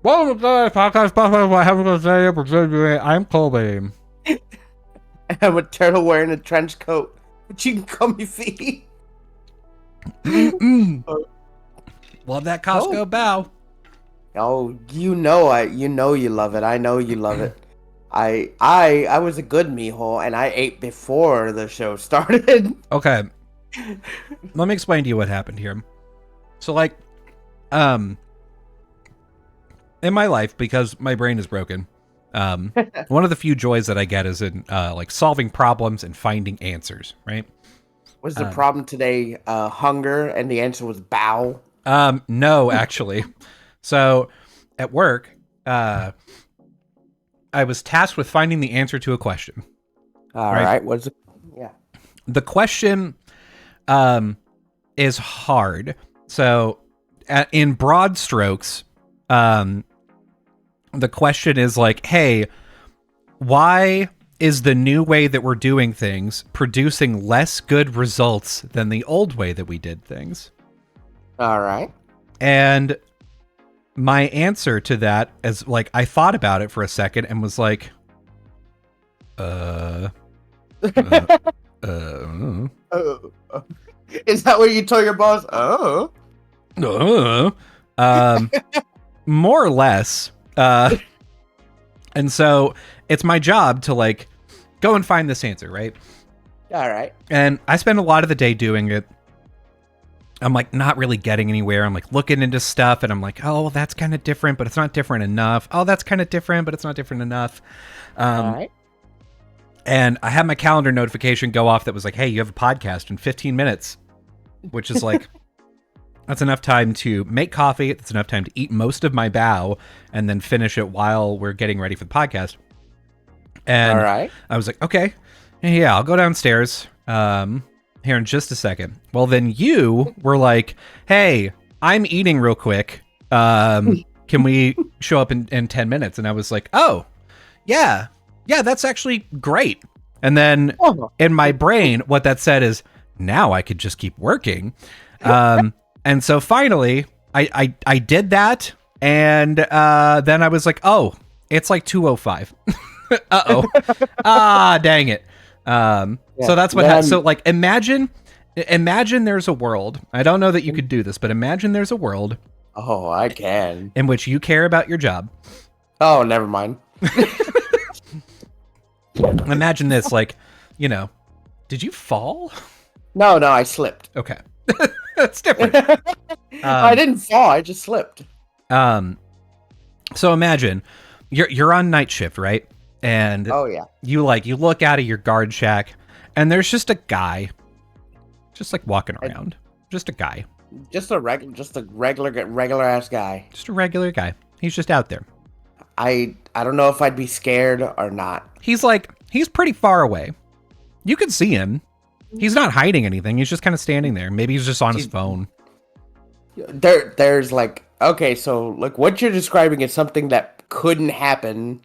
Welcome to the podcast. I have to say, I'm Colby. I'm a turtle wearing a trench coat, but you can call me Fee. Love that Costco bow. Oh, you know you love it. I know you love it. I was a good meathole, and I ate before the show started. Okay, let me explain to you what happened here. So, like, in my life, because my brain is broken, one of the few joys that I get is in like solving problems and finding answers. Right? Was the problem today hunger, and the answer was bow? No, actually. So, at work, I was tasked with finding the answer to a question. All right. What's it? Yeah. The question is hard. So, in broad strokes, the question is like, hey, why is the new way that we're doing things producing less good results than the old way that we did things? All right. And my answer to that is like, I thought about it for a second and was like, Is that what you told your boss? More or less. And so it's my job to like go and find this answer, right? All right. And I spend a lot of the day doing it. I'm like not really getting anywhere. I'm like looking into stuff and I'm like, oh, well, that's kind of different, but it's not different enough. Oh, that's kind of different, but it's not different enough. All right. And I had my calendar notification go off that was like, hey, you have a podcast in 15 minutes, which is like, that's enough time to make coffee. That's enough time to eat most of my bow and then finish it while we're getting ready for the podcast. And all right. I was like, okay, yeah, I'll go downstairs here in just a second. Well, then you were like, hey, I'm eating real quick. Can we show up in 10 minutes? And I was like, oh, yeah, that's actually great. And then in my brain, what that said is, now I could just keep working. And so finally, I did that, and then I was like, oh, it's like 2:05. Uh-oh. Dang it. So that's what happened. So, like, imagine there's a world. I don't know that you could do this, but imagine there's a world. Oh, I can. In which you care about your job. Oh, never mind. Imagine this, like, you know, did you fall? No, I slipped. Okay. That's different. I didn't fall. I just slipped. So imagine you're on night shift, right? And oh yeah, you look out of your guard shack, and there's just a guy, just like walking around, just a guy, just a regular ass guy, just a regular guy. He's just out there. I don't know if I'd be scared or not. He's pretty far away. You can see him. He's not hiding anything. He's just kind of standing there. Maybe he's just on his phone. There's like, okay, so like what you're describing is something that couldn't happen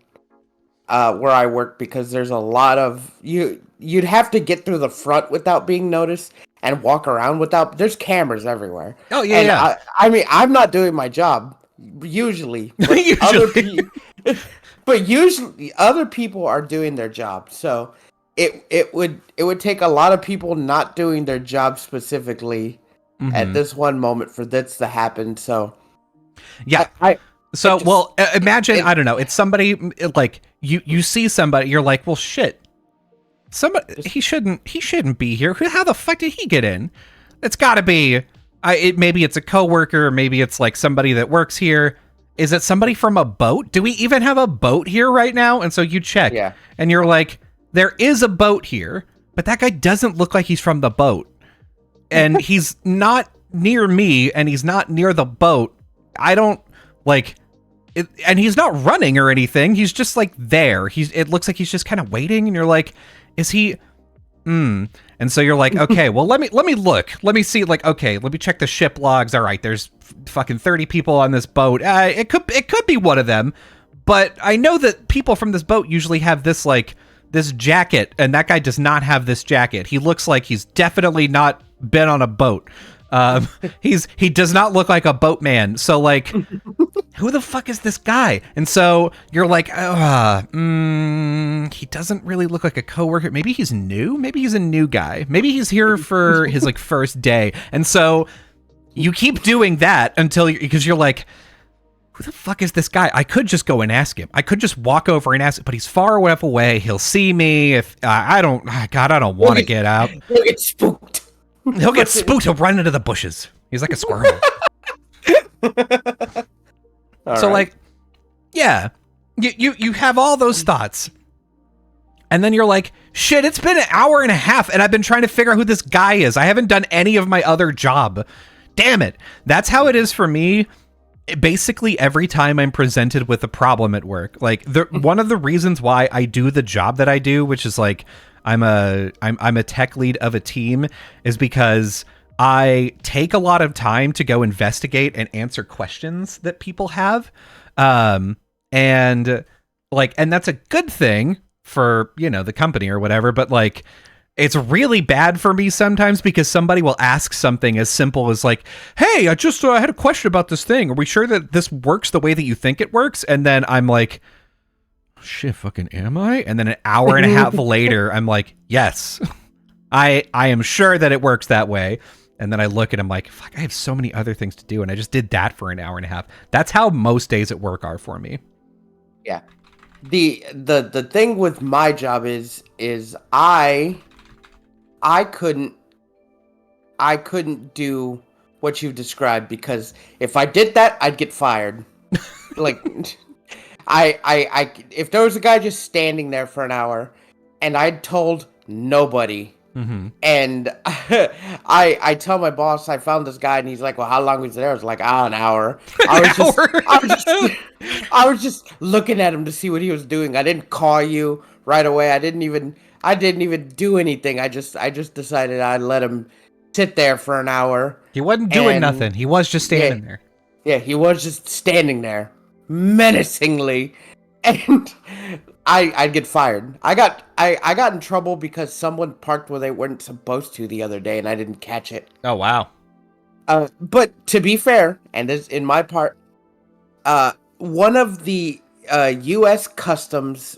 where I work, because there's a lot of you'd have to get through the front without being noticed and walk around without. There's cameras everywhere. Oh yeah, and yeah. I mean, I'm not doing my job usually, but usually other people are doing their job. So it would take a lot of people not doing their job specifically at this one moment for this to happen. So yeah, imagine, I don't know, it's somebody like you see somebody, you're like, well, shit, somebody, he shouldn't be here. How the fuck did he get in? It's got to be, maybe it's a coworker, maybe it's like somebody that works here. Is it somebody from a boat? Do we even have a boat here right now? And so you check, and you're like, there is a boat here, but that guy doesn't look like he's from the boat, and he's not near me, and he's not near the boat. I don't like it, and he's not running or anything. He's just like there. It looks like he's just kind of waiting, and you're like, is he? And so you're like, okay, well, let me look. Let me see. Like, okay, let me check the ship logs. All right, there's fucking 30 people on this boat. It could be one of them, but I know that people from this boat usually have this jacket, and that guy does not have this jacket. He looks like he's definitely not been on a boat. He does not look like a boatman. So like, who the fuck is this guy? And so you're like, he doesn't really look like a coworker. Maybe he's new. Maybe he's a new guy. Maybe he's here for his like first day. And so you keep doing that because you're like, who the fuck is this guy? I could just go and ask him. I could just walk over and ask him, but he's far enough away. He'll see me. If I don't want to get out. He'll get spooked. He'll get spooked. He'll run into the bushes. He's like a squirrel. So like, yeah, you have all those thoughts, and then you're like, shit, it's been an hour and a half, and I've been trying to figure out who this guy is. I haven't done any of my other job. Damn it. That's how it is for me. Basically, every time I'm presented with a problem at work, like one of the reasons why I do the job that I do, which is like I'm a tech lead of a team, is because I take a lot of time to go investigate and answer questions that people have. And that's a good thing for, the company or whatever, but like, it's really bad for me sometimes because somebody will ask something as simple as like, hey, I just had a question about this thing. Are we sure that this works the way that you think it works? And then I'm like, shit, fucking am I? And then an hour and a half later, I'm like, yes, I am sure that it works that way. And then I look and I'm like, fuck, I have so many other things to do. And I just did that for an hour and a half. That's how most days at work are for me. Yeah. The thing with my job is I couldn't do what you've described, because if I did that, I'd get fired. Like, I if there was a guy just standing there for an hour and I'd told nobody, and I tell my boss I found this guy and he's like, well, how long was he there? I was like, an hour. I was just looking at him to see what he was doing. I didn't call you right away. I didn't even do anything. I just decided I'd let him sit there for an hour. He wasn't doing nothing. He was just standing there. Yeah, he was just standing there menacingly, and I'd get fired. I got in trouble because someone parked where they weren't supposed to the other day, and I didn't catch it. Oh wow. But to be fair, and this in my part, one of the U.S. Customs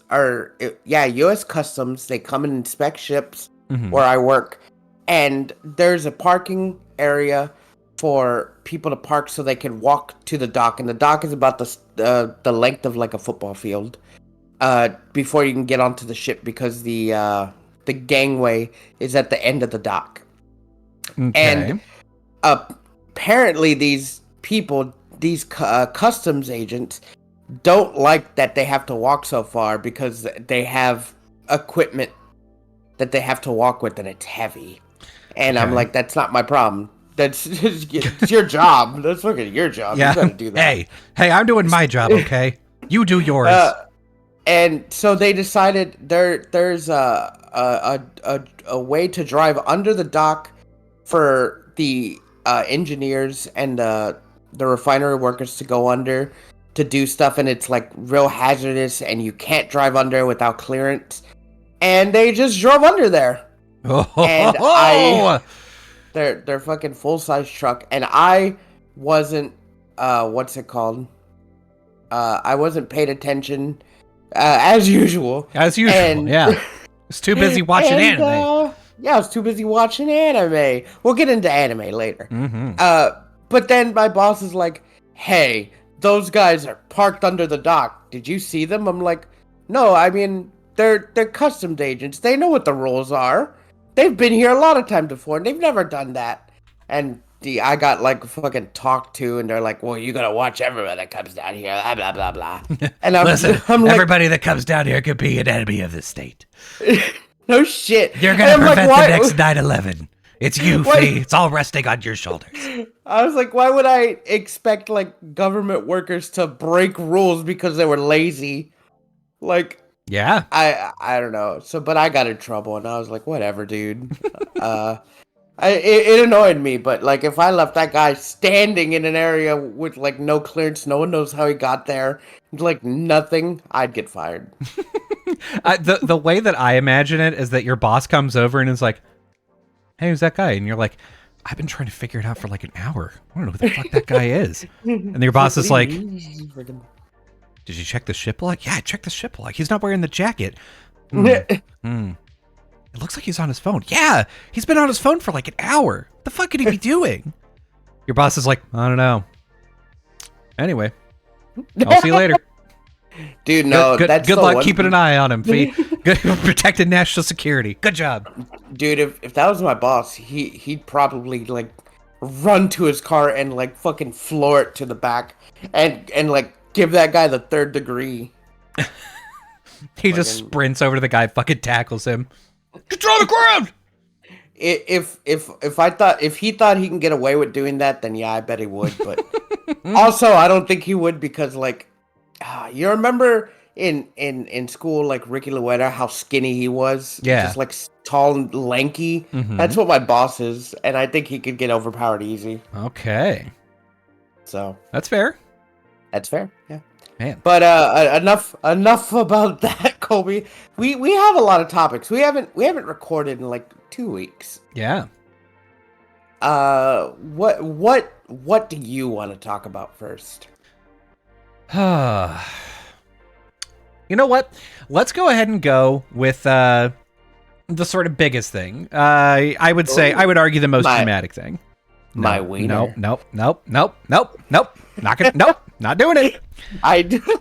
U.S. Customs, they come and inspect ships where I work, and there's a parking area for people to park so they can walk to the dock, and the dock is about the length of like a football field before you can get onto the ship, because the gangway is at the end of the dock. Okay. And apparently these people, these customs agents, don't like that they have to walk so far because they have equipment that they have to walk with and it's heavy. And I'm like, that's not my problem. It's your job. That's fucking your job. Yeah. You gotta do that. Hey, I'm doing my job, okay? You do yours. And so they decided there's a way to drive under the dock for the engineers and the refinery workers to go under to do stuff, and it's like real hazardous, and you can't drive under without clearance. And they just drove under there. And their fucking full-size truck, and I wasn't what's it called? I wasn't paying attention as usual. And, yeah. I was too busy watching anime. Yeah, I was too busy watching anime. We'll get into anime later. But then my boss is like, hey, those guys are parked under the dock. Did you see them? I'm like, no, I mean, they're customs agents. They know what the rules are. They've been here a lot of times before, and they've never done that. And I got like fucking talked to, and they're like, well, you gotta watch everybody that comes down here, blah, blah, blah, blah. And I'm like, everybody that comes down here could be an enemy of the state. No shit. You're gonna prevent the next 9/11. It's you, Fee. It's all resting on your shoulders. I was like, why would I expect like government workers to break rules because they were lazy? Like, yeah, I don't know. So, but I got in trouble, and I was like, whatever, dude. It annoyed me, but like if I left that guy standing in an area with like no clearance, no one knows how he got there, like nothing, I'd get fired. The way that I imagine it is that your boss comes over and is like, hey, who's that guy? And you're like, I've been trying to figure it out for like an hour. I don't know who the fuck that guy is. And your boss is like, did you check the ship log? Yeah, I checked the ship log. He's not wearing the jacket. It looks like he's on his phone. Yeah, he's been on his phone for like an hour. What the fuck could he be doing? Your boss is like, I don't know. Anyway, I'll see you later. Dude, no, good luck keeping an eye on him. Protecting national security. Good job. Dude, if that was my boss, he'd probably like run to his car and like fucking floor it to the back and like give that guy the 3rd degree. He just sprints over to the guy, fucking tackles him. Get on the ground! If he thought he can get away with doing that, then yeah, I bet he would. But also, I don't think he would because like, you remember in school, like Ricky Luetta, how skinny he was? Yeah. Just like tall and lanky. Mm-hmm. That's what my boss is, and I think he could get overpowered easy. Okay. So that's fair. That's fair. Yeah. Man. But enough about that, Colby. We have a lot of topics. We haven't recorded in like 2 weeks. Yeah. What do you want to talk about first? You know what? Let's go ahead and go with the sort of biggest thing. I would say, I would argue the most dramatic thing. My wiener. Nope. Not doing it.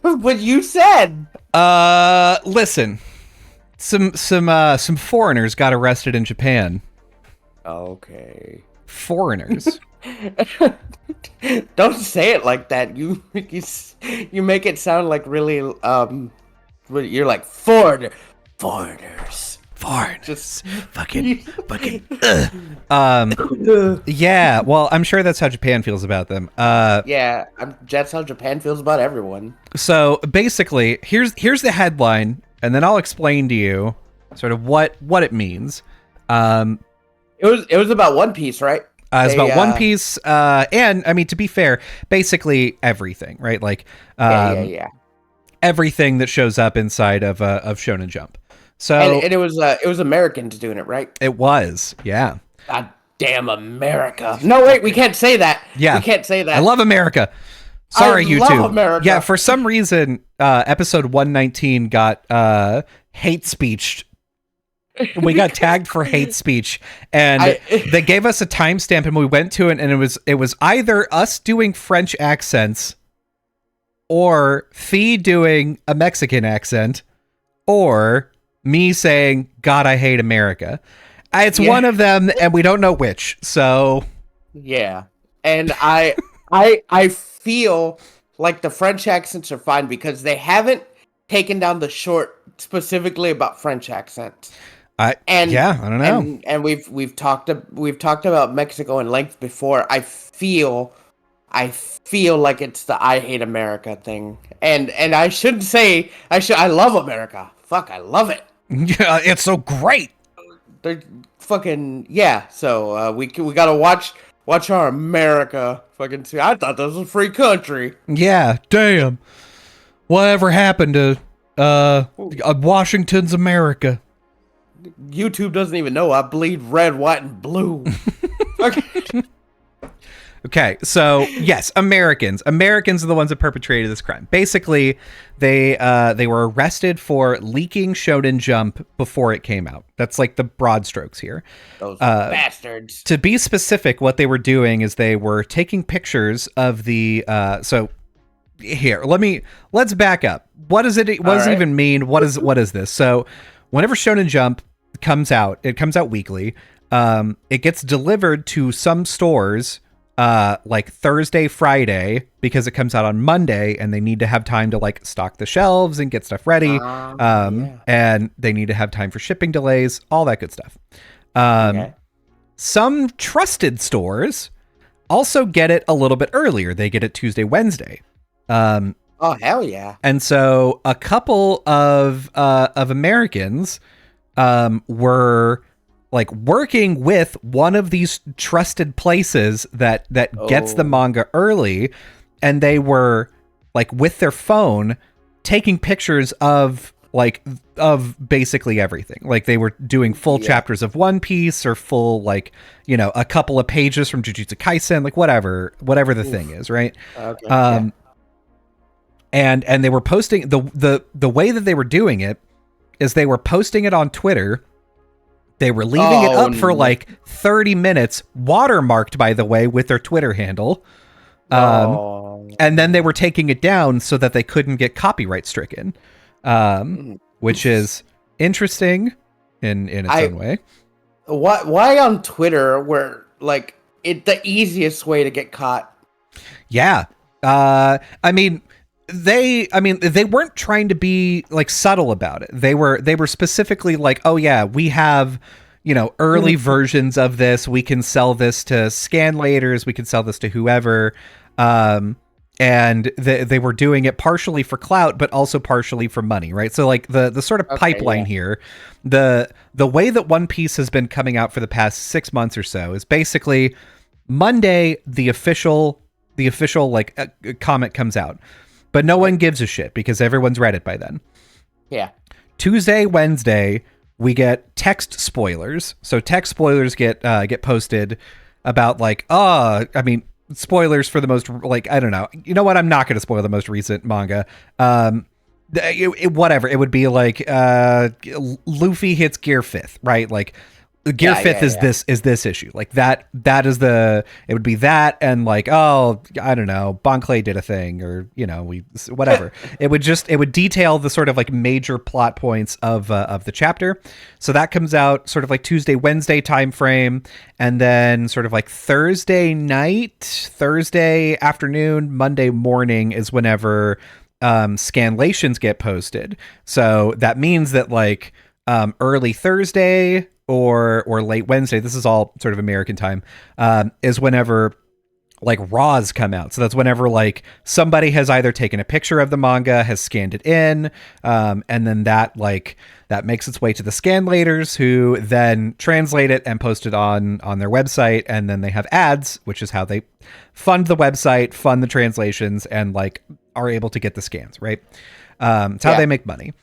What you said. Listen. Some foreigners got arrested in Japan. Okay. Foreigners. Don't say it like that. You make it sound like really you're like foreigners. Just fucking. Yeah. Well, I'm sure that's how Japan feels about them. Yeah, that's how Japan feels about everyone. So basically, here's the headline, and then I'll explain to you sort of what it means. It was about One Piece, right? It's about One Piece, and I mean, to be fair, basically everything, right? Like, yeah. Everything that shows up inside of Shonen Jump. So and it was Americans doing it, right? It was, yeah. God damn America! No, wait, we can't say that. Yeah, we can't say that. I love America. Sorry, I YouTube. love America. Yeah, for some reason, episode 119 got hate speeched. We got tagged for hate speech, and they gave us a timestamp, and we went to it, and it was either us doing French accents, or Fee doing a Mexican accent, or me saying, God, I hate America. It's one of them, and we don't know which, so... Yeah, and I feel like the French accents are fine, because they haven't taken down the short specifically about French accents. I don't know. And we've talked about Mexico in length before. I feel like it's the I hate America thing. And I shouldn't say I love America. Fuck, I love it. Yeah, it's so great. They're fucking so we gotta watch our America fucking see. I thought this was a free country. Yeah, damn. Whatever happened to Washington's America? YouTube doesn't even know I bleed red, white, and blue. Okay, so yes, Americans are the ones that perpetrated this crime. Basically, they were arrested for leaking Shonen Jump before it came out. That's like the broad strokes here. Those bastards. To be specific, what they were doing is they were taking pictures of the. So here, let's back up. What does it even mean? What is this? So whenever Shonen Jump comes out, it comes out weekly. It gets delivered to some stores like Thursday, Friday, because it comes out on Monday, and they need to have time to like stock the shelves and get stuff ready. And they need to have time for shipping delays, all that good stuff. Some trusted stores also get it a little bit earlier. They get it Tuesday, Wednesday. Oh, hell yeah. And so a couple of Americans were like working with one of these trusted places that gets the manga early, and they were like with their phone taking pictures of like of basically everything. Like they were doing full chapters of One Piece or full like, you know, a couple of pages from Jujutsu Kaisen, like whatever the thing is, right? Okay. And they were posting the way that they were doing it is they were posting it on Twitter. They were leaving it up for like 30 minutes, watermarked, by the way, with their Twitter handle. And then they were taking it down so that they couldn't get copyright stricken, which is interesting in its own way. Why on Twitter where like the easiest way to get caught? Yeah. I mean, they weren't trying to be like subtle about it. They were specifically like, oh yeah, we have, you know, early versions of this. We can sell this to scanlators. We can sell this to whoever. And they were doing it partially for clout, but also partially for money, right? So like the sort of pipeline here, the way that One Piece has been coming out for the past 6 months or so is basically Monday, the official like comic comes out, but no one gives a shit because everyone's read it by then. Yeah. Tuesday, Wednesday, we get text spoilers. So text spoilers get posted about like, spoilers for the most, like, I don't know. You know what? I'm not going to spoil the most recent manga. Whatever. It would be like Luffy hits Gear 5th, right? Like Gear 5th is this issue. Like that is it would be that, and like, oh, I don't know, Bon Clay did a thing, or, you know, whatever. It would detail the sort of like major plot points of the chapter. So that comes out sort of like Tuesday, Wednesday time frame, and then sort of like Thursday night, Thursday afternoon, Monday morning is whenever scanlations get posted. So that means that like early Thursday or late Wednesday, this is all sort of American time, is whenever like raws come out. So that's whenever like somebody has either taken a picture of the manga, has scanned it in, and then that makes its way to the scanlators, who then translate it and post it on their website, and then they have ads, which is how they fund the website, fund the translations, and like are able to get the scans, right? It's how they make money.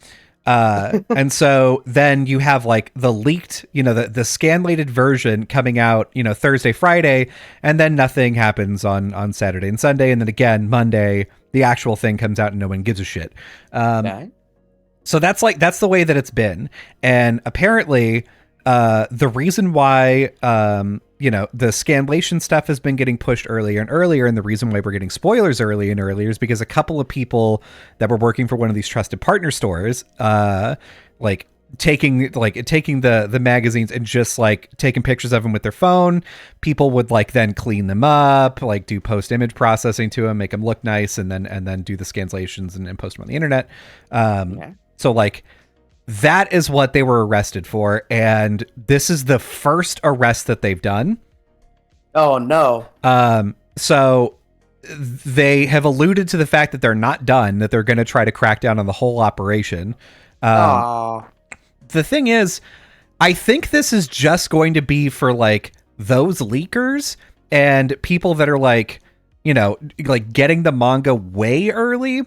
And so then you have like the leaked, you know, the scanlated version coming out, you know, Thursday, Friday, and then nothing happens on Saturday and Sunday. And then again, Monday, the actual thing comes out and no one gives a shit. So that's the way that it's been. And apparently, the reason why, you know, the scanlation stuff has been getting pushed earlier and earlier, and the reason why we're getting spoilers early and earlier is because a couple of people that were working for one of these trusted partner stores, like taking the magazines and just like taking pictures of them with their phone. People would like then clean them up, like do post image processing to them, make them look nice, and then do the scanlations and post them on the internet. So like, that is what they were arrested for, and this is the first arrest that they've done. Oh no. So they have alluded to the fact that they're not done, that they're going to try to crack down on the whole operation. The thing is, I think this is just going to be for like those leakers and people that are like, you know, like getting the manga way early.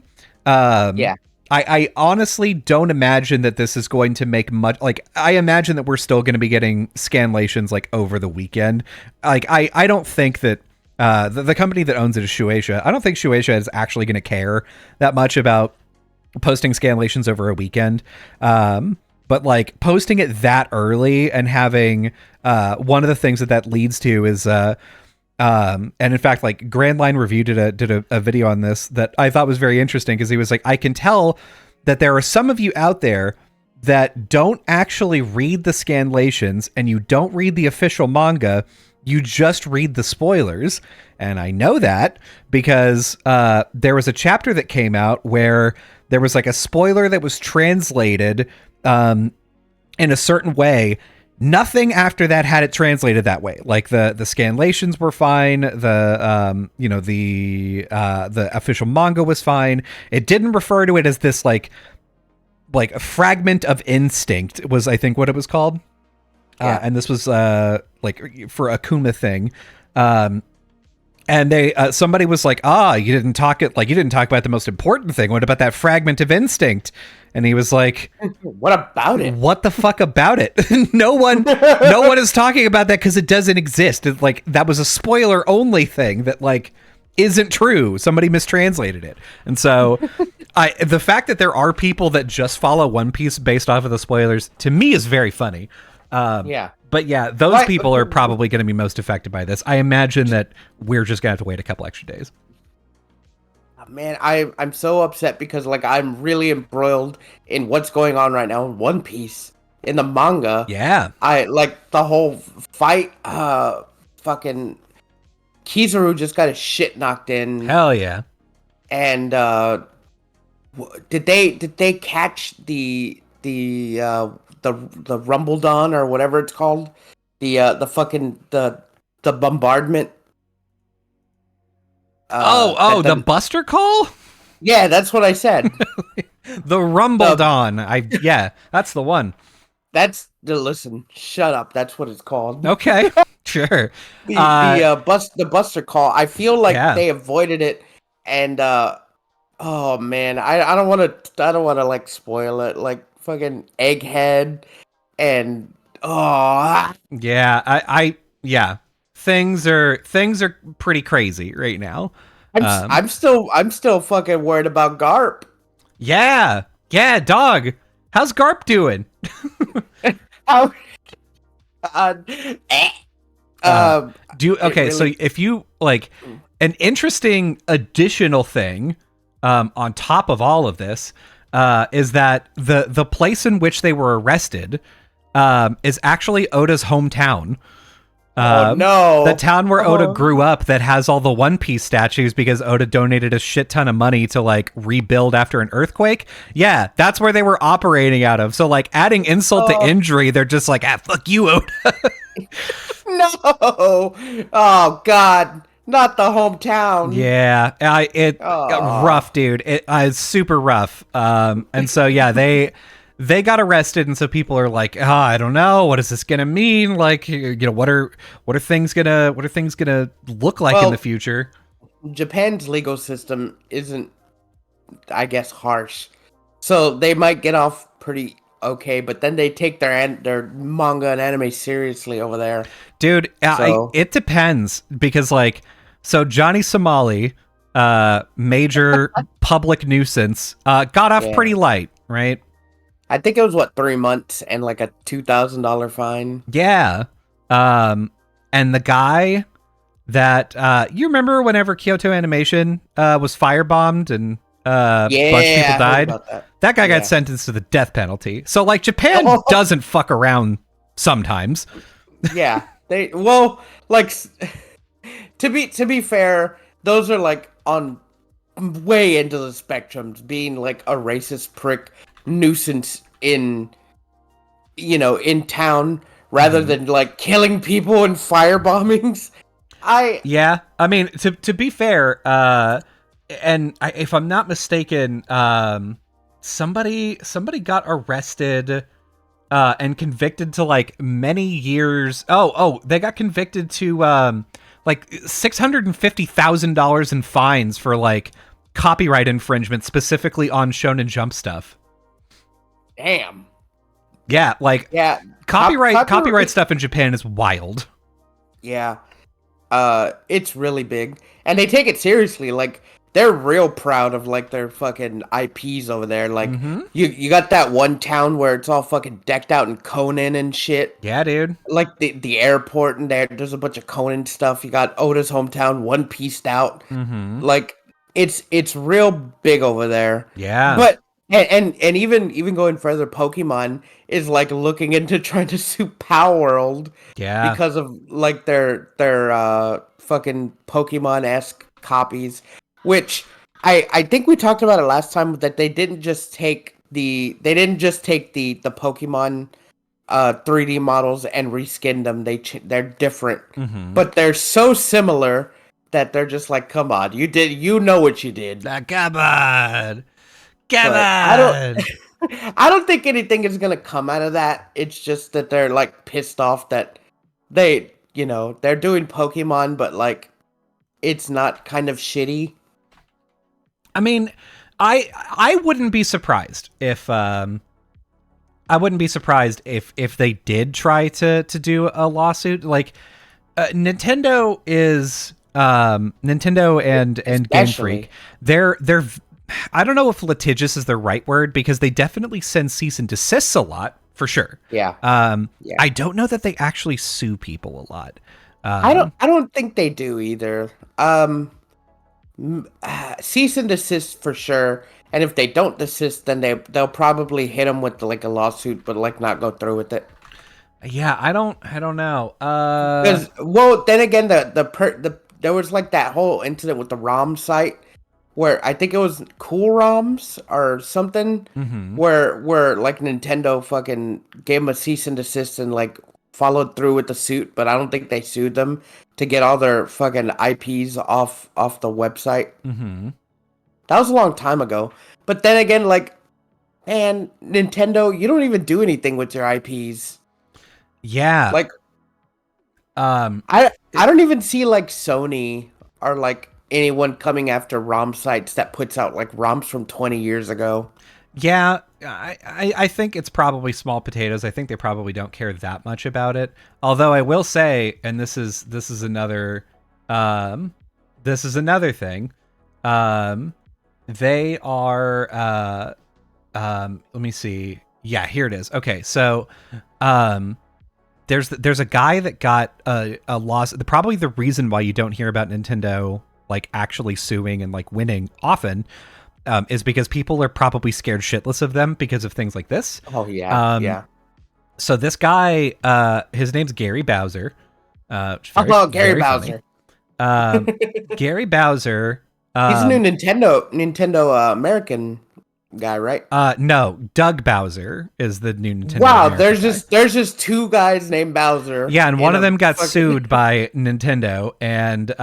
I honestly don't imagine that this is going to make much. Like, I imagine that we're still going to be getting scanlations like over the weekend. Like, I don't think that the company that owns it is Shueisha. I don't think Shueisha is actually going to care that much about posting scanlations over a weekend. But like posting it that early and having one of the things that leads to is and in fact, like Grand Line Review did a video on this that I thought was very interesting, because he was like, I can tell that there are some of you out there that don't actually read the scanlations and you don't read the official manga. You just read the spoilers. And I know that because there was a chapter that came out where there was like a spoiler that was translated in a certain way. Nothing after that had it translated that way. Like the scanlations were fine. The the official manga was fine. It didn't refer to it as this like a fragment of instinct was, I think, what it was called. And this was like for Akuma thing. And they somebody was like, you didn't talk about the most important thing. What about that fragment of instinct? And he was like, what about it? What the fuck about it? no one is talking about that because it doesn't exist. It's like, that was a spoiler only thing that like isn't true. Somebody mistranslated it. And so the fact that there are people that just follow One Piece based off of the spoilers, to me, is very funny. Yeah. But yeah, those people are probably going to be most affected by this. I imagine that we're just going to have to wait a couple extra days. Man, I'm so upset because like I'm really embroiled in what's going on right now in One Piece in the manga. Yeah. I like the whole fight. Fucking Kizaru just got his shit knocked in. Hell yeah. And did they catch the Rumble Dawn or whatever it's called? The bombardment. The Buster Call? Yeah, that's what I said. The Rumble Dawn. That's the one. Listen, shut up. That's what it's called. Okay, sure. The Buster Call. I feel like they avoided it, and oh man, I don't want to like spoil it. Like fucking Egghead, and yeah. Things are pretty crazy right now. I'm still fucking worried about Garp. Yeah, dog. How's Garp doing? So if you like an interesting additional thing on top of all of this is that the place in which they were arrested is actually Oda's hometown. No. The town where Oda grew up that has all the One Piece statues because Oda donated a shit ton of money to like rebuild after an earthquake. Yeah, that's where they were operating out of. So like adding insult to injury, they're just like, fuck you, Oda. No. Oh God. Not the hometown. Yeah, rough, dude. It's super rough. And so yeah, they got arrested, and so people are like, I don't know, what is this gonna mean? Like, what are things gonna look like in the future? Japan's legal system isn't, I guess, harsh, so they might get off pretty okay, but then they take their manga and anime seriously over there, dude. It depends because like, so Johnny Somali, major public nuisance, got off pretty light, right? I think it was 3 months and like a $2,000 fine. Yeah. And the guy that you remember whenever Kyoto Animation was firebombed and a bunch of people died? That guy got sentenced to the death penalty. So like Japan doesn't fuck around sometimes. Yeah. To be fair, those are like on way into the spectrums, being like a racist prick nuisance in town rather than like killing people and fire bombings. I mean, to be fair, if I'm not mistaken, somebody got arrested and convicted to like many years. They got convicted to like $650,000 in fines for like copyright infringement, specifically on Shonen Jump stuff. Damn. Yeah, like copyright stuff in Japan is wild. Yeah. It's really big. And they take it seriously. Like, they're real proud of like their fucking IPs over there. Like you got that one town where it's all fucking decked out in Conan and shit. Yeah, dude. Like the airport and there's a bunch of Conan stuff. You got Oda's hometown, One Pieced out. Like it's real big over there. Yeah. But and even going further, Pokemon is like looking into trying to sue Power World. Yeah. Because of like their fucking Pokemon-esque copies. Which I think we talked about it last time, that they didn't just take the Pokemon 3D models and reskin them. They're different, but they're so similar that they're just like, come on, you know what you did. Come on. I don't think anything is gonna come out of that. It's just that they're like pissed off that they're doing Pokemon, but like it's not kind of shitty. I mean, I wouldn't be surprised if if they did try to do a lawsuit. Like Nintendo is Nintendo and Game Freak. They're I don't know if litigious is the right word, because they definitely send cease and desists a lot, for sure. Yeah. I don't know that they actually sue people a lot. I don't think they do either. Cease and desist for sure. And if they don't desist, then they'll probably hit them with like a lawsuit, but like not go through with it. Yeah, I don't know. Because well, then again, there was like that whole incident with the ROM site where I think it was Cool ROMs or something, where like Nintendo fucking gave them a cease and desist and like followed through with the suit, but I don't think they sued them to get all their fucking IPs off the website. That was a long time ago. But then again, like, man, Nintendo, you don't even do anything with your IPs. Yeah. Like, I don't even see like Sony or like anyone coming after ROM sites that puts out like ROMs from 20 years ago. Yeah, I think it's probably small potatoes. I think they probably don't care that much about it. Although I will say, and this is another thing. They are let me see. Yeah, here it is. Okay, so there's a guy that got a loss. Probably the reason why you don't hear about Nintendo like actually suing and like winning often is because people are probably scared shitless of them because of things like this. Oh yeah, yeah. So this guy, his name's Gary Bowser. Gary Bowser. Gary Bowser. He's a new Nintendo American guy, right? No, Doug Bowser is the new Nintendo. Wow, American there's just two guys named Bowser. Yeah, and one of them got sued by Nintendo, and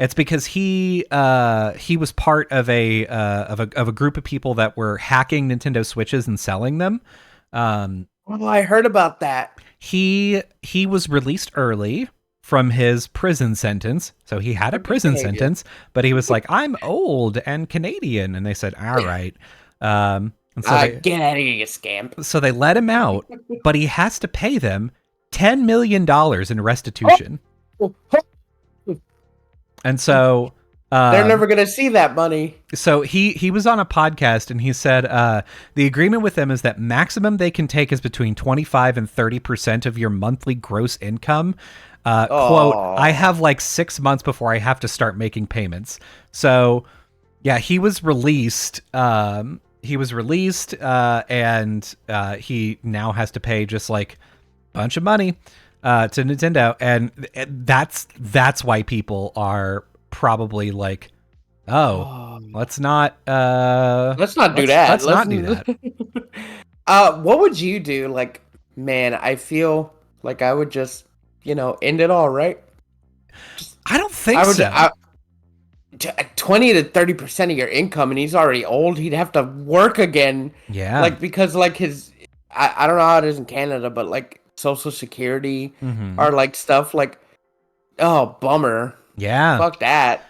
it's because he was part of a group of people that were hacking Nintendo Switches and selling them. Oh, I heard about that. He was released early from his prison sentence. So he had a prison sentence, but he was like, I'm old and Canadian. And they said, all right. And so get out of here, you scamp. So they let him out, but he has to pay them $10 million in restitution. And so they're never going to see that money. So he was on a podcast and he said the agreement with them is that maximum they can take is between 25 and 30% of your monthly gross income. Quote, I have like 6 months before I have to start making payments. So yeah, he was released. And he now has to pay just like a bunch of money to Nintendo. And that's why people are probably like, let's not do that. Let's not do that. What would you do? Like, man, I feel like I would just, end it all, right? I don't think so. 20 to 30% of your income, and he's already old. He'd have to work again. Yeah. Like, because like I don't know how it is in Canada, but like Social Security or like stuff like, oh, bummer. Yeah. Fuck that.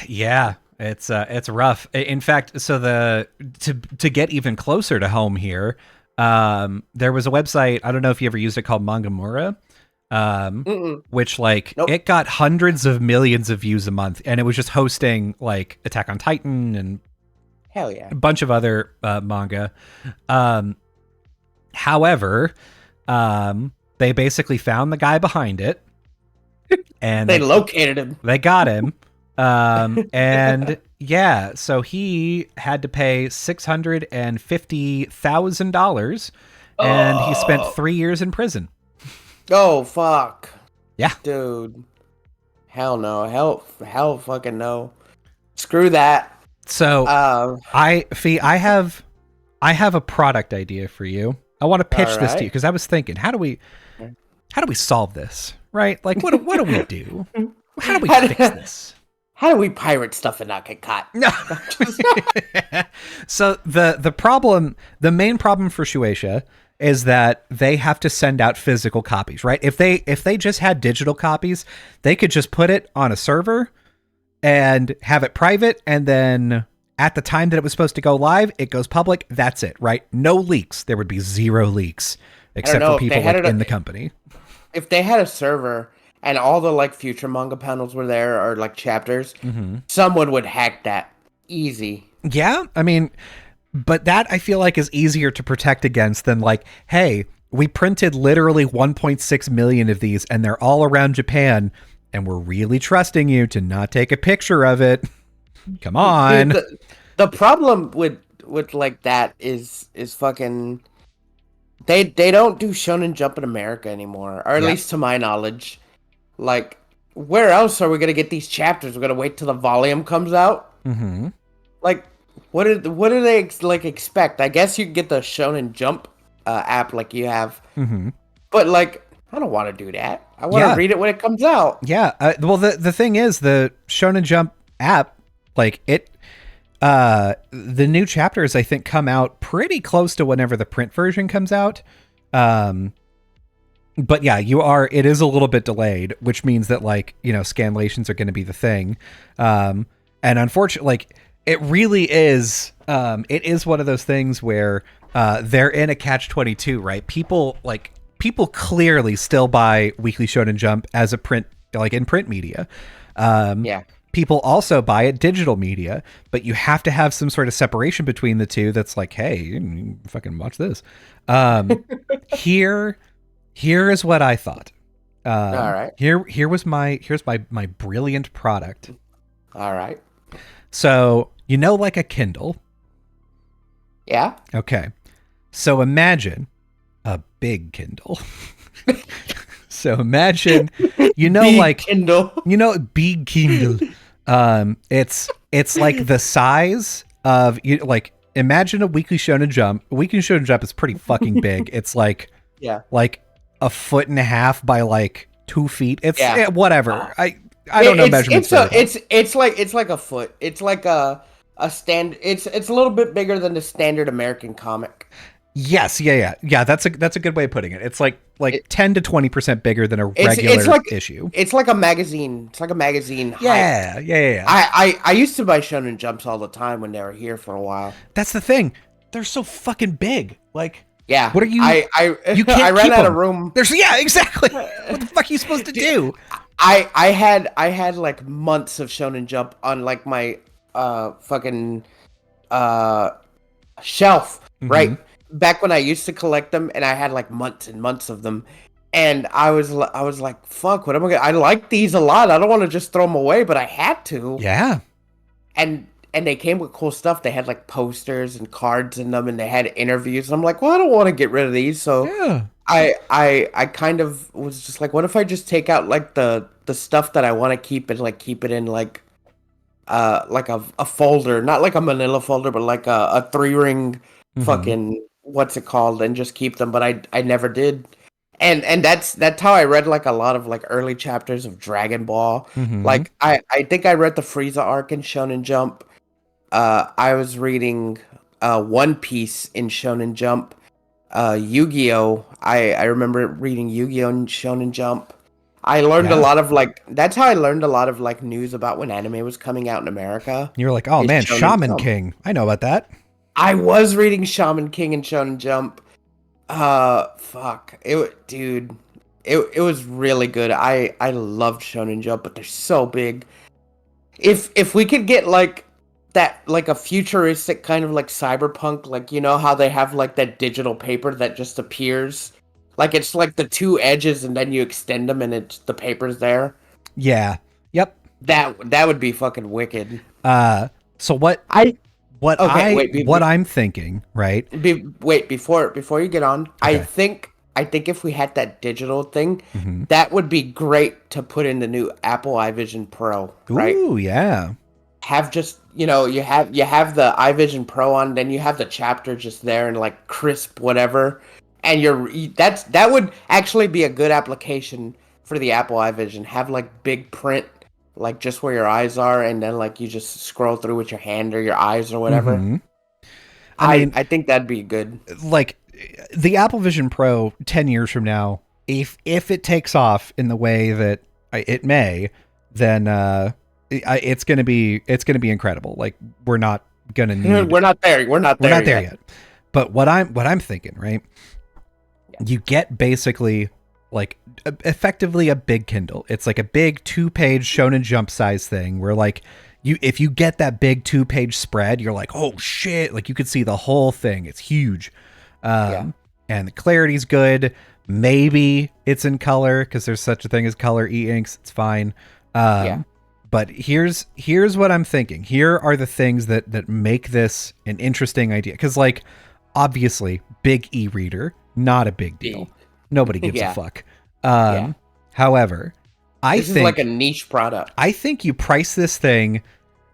Yeah. It's rough. In fact, so to get even closer to home here, there was a website, I don't know if you ever used it, called Mangamura, which like it got hundreds of millions of views a month, and it was just hosting like Attack on Titan and hell yeah, a bunch of other manga. However, they basically found the guy behind it, and they located him. They got him. And yeah, so he had to pay $650,000, and he spent 3 years in prison. Oh fuck. Yeah, dude. Hell no. Hell fucking no. Screw that. So I have a product idea for you. I want to pitch this to you because I was thinking, how do we solve this? Right? Like, what do we do? How do we fix this? How do we pirate stuff and not get caught? No. So the main problem for Shueisha is that they have to send out physical copies, right? If they just had digital copies, they could just put it on a server and have it private, and then at the time that it was supposed to go live, it goes public. That's it, right? No leaks. There would be zero leaks, except for people like in the company. If they had a server and all the like future manga panels were there, or like chapters, someone would hack that easy. Yeah, I mean, but that I feel like is easier to protect against than like, hey, we printed literally 1.6 million of these and they're all around Japan and we're really trusting you to not take a picture of it. Come on. Dude, the problem with like that is fucking they don't do Shonen Jump in America anymore, or at least to my knowledge. Like, where else are we gonna get these chapters? We're gonna wait till the volume comes out. Like, what do they like expect? I guess you can get the Shonen Jump app like you have, but like, I don't want to do that. I want to read it when it comes out. Yeah. Well, the thing is, the Shonen Jump app, like it, the new chapters I think come out pretty close to whenever the print version comes out. But yeah, it is a little bit delayed, which means that like, you know, scanlations are going to be the thing. And unfortunately, like it really is, it is one of those things where, they're in a catch-22, right? People clearly still buy Weekly Shonen Jump as a print, like in print media. People also buy it digital media, but you have to have some sort of separation between the two. That's like, hey, you fucking watch this. Here is what I thought. All right. Here's my brilliant product. All right. So, you know, like a Kindle. Yeah. Okay. So imagine a big Kindle. So imagine, you know, big like Kindle. You know, big Kindle. It's like the size of, you like, imagine a Weekly Shonen Jump. A Weekly Shonen Jump is pretty fucking big. It's like, like 1.5 feet by like 2 feet. It's whatever. I don't know measurements. It's like a foot. It's like a stand. It's a little bit bigger than the standard American comic. Yes, yeah. That's a good way of putting it. It's like 10 to 20% bigger than a regular issue. It's like a magazine. It's like a magazine. Yeah. I used to buy Shonen Jumps all the time when they were here for a while. That's the thing. They're so fucking big. Like, yeah. What are you? You can't. I ran out of room. Exactly. What the fuck are you supposed to do? I had like months of Shonen Jump on like my fucking shelf, right? Back when I used to collect them, and I had like months and months of them, and I was like, fuck, what am I gonna? I like these a lot. I don't want to just throw them away, but I had to. Yeah. And they came with cool stuff. They had like posters and cards in them, and they had interviews. And I'm like, well, I don't want to get rid of these, so yeah. I kind of was just like, what if I just take out like the stuff that I want to keep and like keep it in like a folder, not like a manila folder, but like a 3-ring fucking what's it called, and just keep them. But I never did. And that's how I read like a lot of like early chapters of Dragon Ball. Like I think I read the Frieza arc in Shonen Jump. I was reading One Piece in Shonen Jump. Yu-Gi-Oh! I remember reading Yu-Gi-Oh! In Shonen Jump. I learned a lot of like, that's how I learned a lot of like news about when anime was coming out in America. You're like, oh man, Shaman King. I know about that. I was reading Shaman King and Shonen Jump. Fuck. It was really good. I loved Shonen Jump, but they're so big. If we could get like that, like a futuristic kind of like cyberpunk, like, you know how they have like that digital paper that just appears, like it's like the two edges and then you extend them and it's the paper's there. Yeah. Yep. That would be fucking wicked. So what I'm thinking, right? Before you get on, okay. I think if we had that digital thing, that would be great to put in the new Apple iVision Pro, right? Ooh, yeah. Have just, you know, you have the iVision Pro on, then you have the chapter just there and like crisp whatever, and that would actually be a good application for the Apple iVision. Have like big print, like just where your eyes are, and then like you just scroll through with your hand or your eyes or whatever. I think that'd be good. Like, the Apple Vision Pro 10 years from now, if it takes off in the way that it may, then it's going to be incredible. Like we're not going to need we're not there. We're not there yet. But what I'm thinking, right? Yeah. You get basically like effectively a big Kindle. It's like a big 2-page Shonen Jump size thing where like if you get that big 2-page spread, you're like, oh shit, like you could see the whole thing. It's huge. And the clarity's good. Maybe it's in color because there's such a thing as color e-inks. It's fine. But here's what I'm thinking. Here are the things that make this an interesting idea. Because like, obviously, big e-reader, not a big deal. Nobody gives a fuck. However, I think is like a niche product. I think you price this thing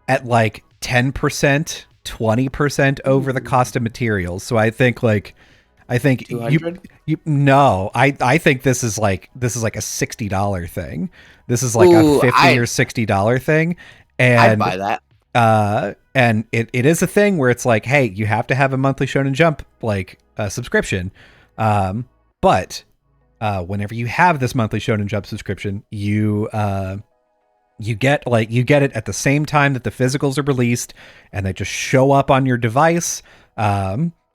at like 10%, 20% over the cost of materials. So I think 200? No, I think this is like a $60 thing. This is like a $50 or $60 thing. And I'd buy that. And it is a thing where it's like, hey, you have to have a monthly Shonen Jump like subscription. But whenever you have this monthly Shonen Jump subscription, you get it at the same time that the physicals are released, and they just show up on your device.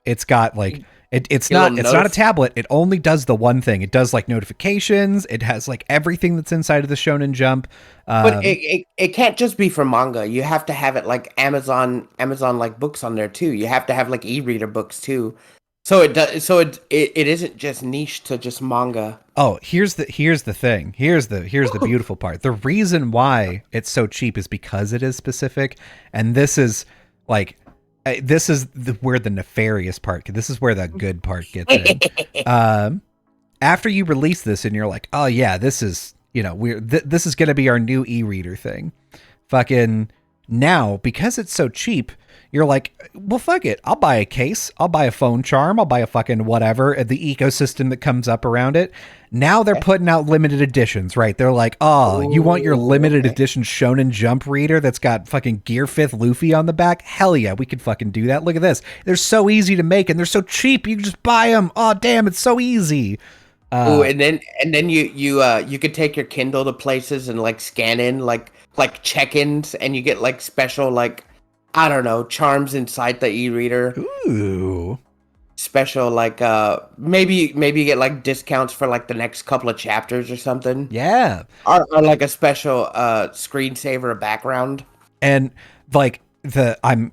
It's got like it's not a tablet. It only does the one thing. It does like notifications. It has like everything that's inside of the Shonen Jump. But it can't just be for manga. You have to have it like Amazon like books on there too. You have to have like e-reader books too. So it does. So it isn't just niche to just manga. Oh, here's the thing. Here's the beautiful part. The reason why it's so cheap is because it is specific, and this is like. This is where the nefarious part. This is where the good part gets in. After you release this, and you're like, "Oh yeah, this is this is gonna be our new e-reader thing." Fucking now, because it's so cheap, you're like, "Well, fuck it. I'll buy a case. I'll buy a phone charm. I'll buy a fucking whatever." The ecosystem that comes up around it. Now they're putting out limited editions, right? They're like, oh, you want your limited edition Shonen Jump reader that's got fucking Gear 5th Luffy on the back? Hell yeah, we could fucking do that. Look at this. They're so easy to make, and they're so cheap. You can just buy them. Oh, damn, it's so easy. And then you could take your Kindle to places and like scan in like check-ins, and you get like special like, I don't know, charms inside the e-reader. Ooh. Special like maybe you get like discounts for like the next couple of chapters or something. Yeah. Or like a special screensaver background. And like I